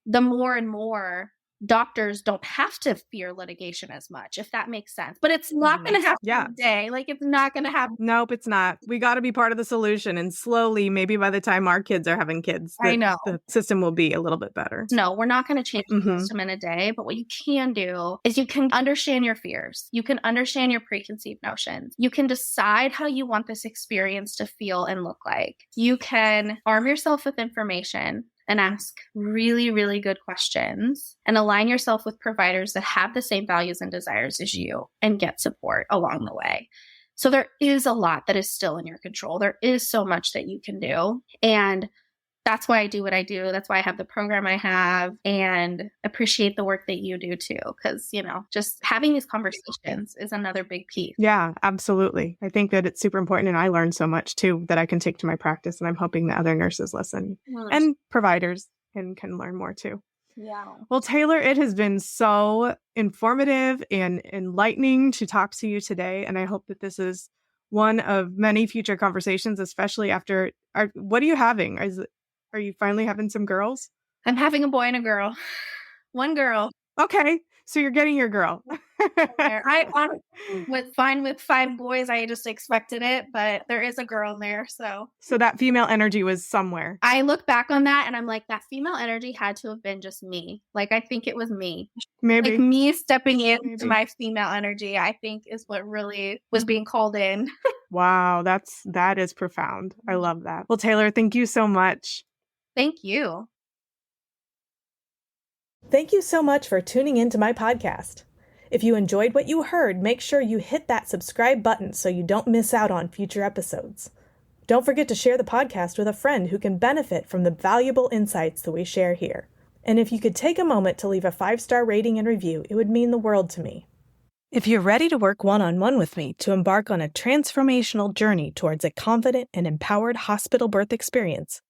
the more and more doctors don't have to fear litigation as much, if that makes sense. But it's not going to happen every day. Like, it's not going to happen. Nope, it's not. We got to be part of the solution. And slowly, maybe by the time our kids are having kids, the system will be a little bit better. No, we're not going to change the system in a day. But what you can do is you can understand your fears. You can understand your preconceived notions. You can decide how you want this experience to feel and look like. You can arm yourself with information and ask really, really good questions and align yourself with providers that have the same values and desires as you and get support along the way. So there is a lot that is still in your control. There is so much that you can do. And that's why I do what I do. That's why I have the program I have, and appreciate the work that you do too. Because, just having these conversations is another big piece. Yeah, absolutely. I think that it's super important. And I learned so much too that I can take to my practice. And I'm hoping that other nurses listen and providers can learn more too. Yeah. Well, Taylor, it has been so informative and enlightening to talk to you today. And I hope that this is one of many future conversations, especially after what are you having? Are you finally having some girls? I'm having a boy and a girl. One girl. Okay. So you're getting your girl. I was fine with 5 boys. I just expected it, but there is a girl there. So that female energy was somewhere. I look back on that and I'm like, that female energy had to have been just me. Like, I think it was me. Maybe. Like, me stepping into my female energy, I think is what really was being called in. Wow. that is profound. I love that. Well, Taylor, thank you so much. Thank you. Thank you so much for tuning into my podcast. If you enjoyed what you heard, make sure you hit that subscribe button so you don't miss out on future episodes. Don't forget to share the podcast with a friend who can benefit from the valuable insights that we share here. And if you could take a moment to leave a 5-star rating and review, it would mean the world to me. If you're ready to work one-on-one with me to embark on a transformational journey towards a confident and empowered hospital birth experience,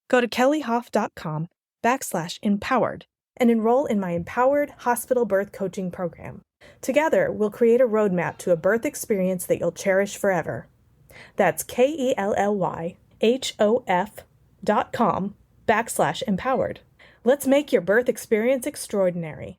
go to kellyhoff.com/empowered and enroll in my Empowered Hospital Birth Coaching Program. Together, we'll create a roadmap to a birth experience that you'll cherish forever. That's KELLYHOF.com/empowered. Let's make your birth experience extraordinary.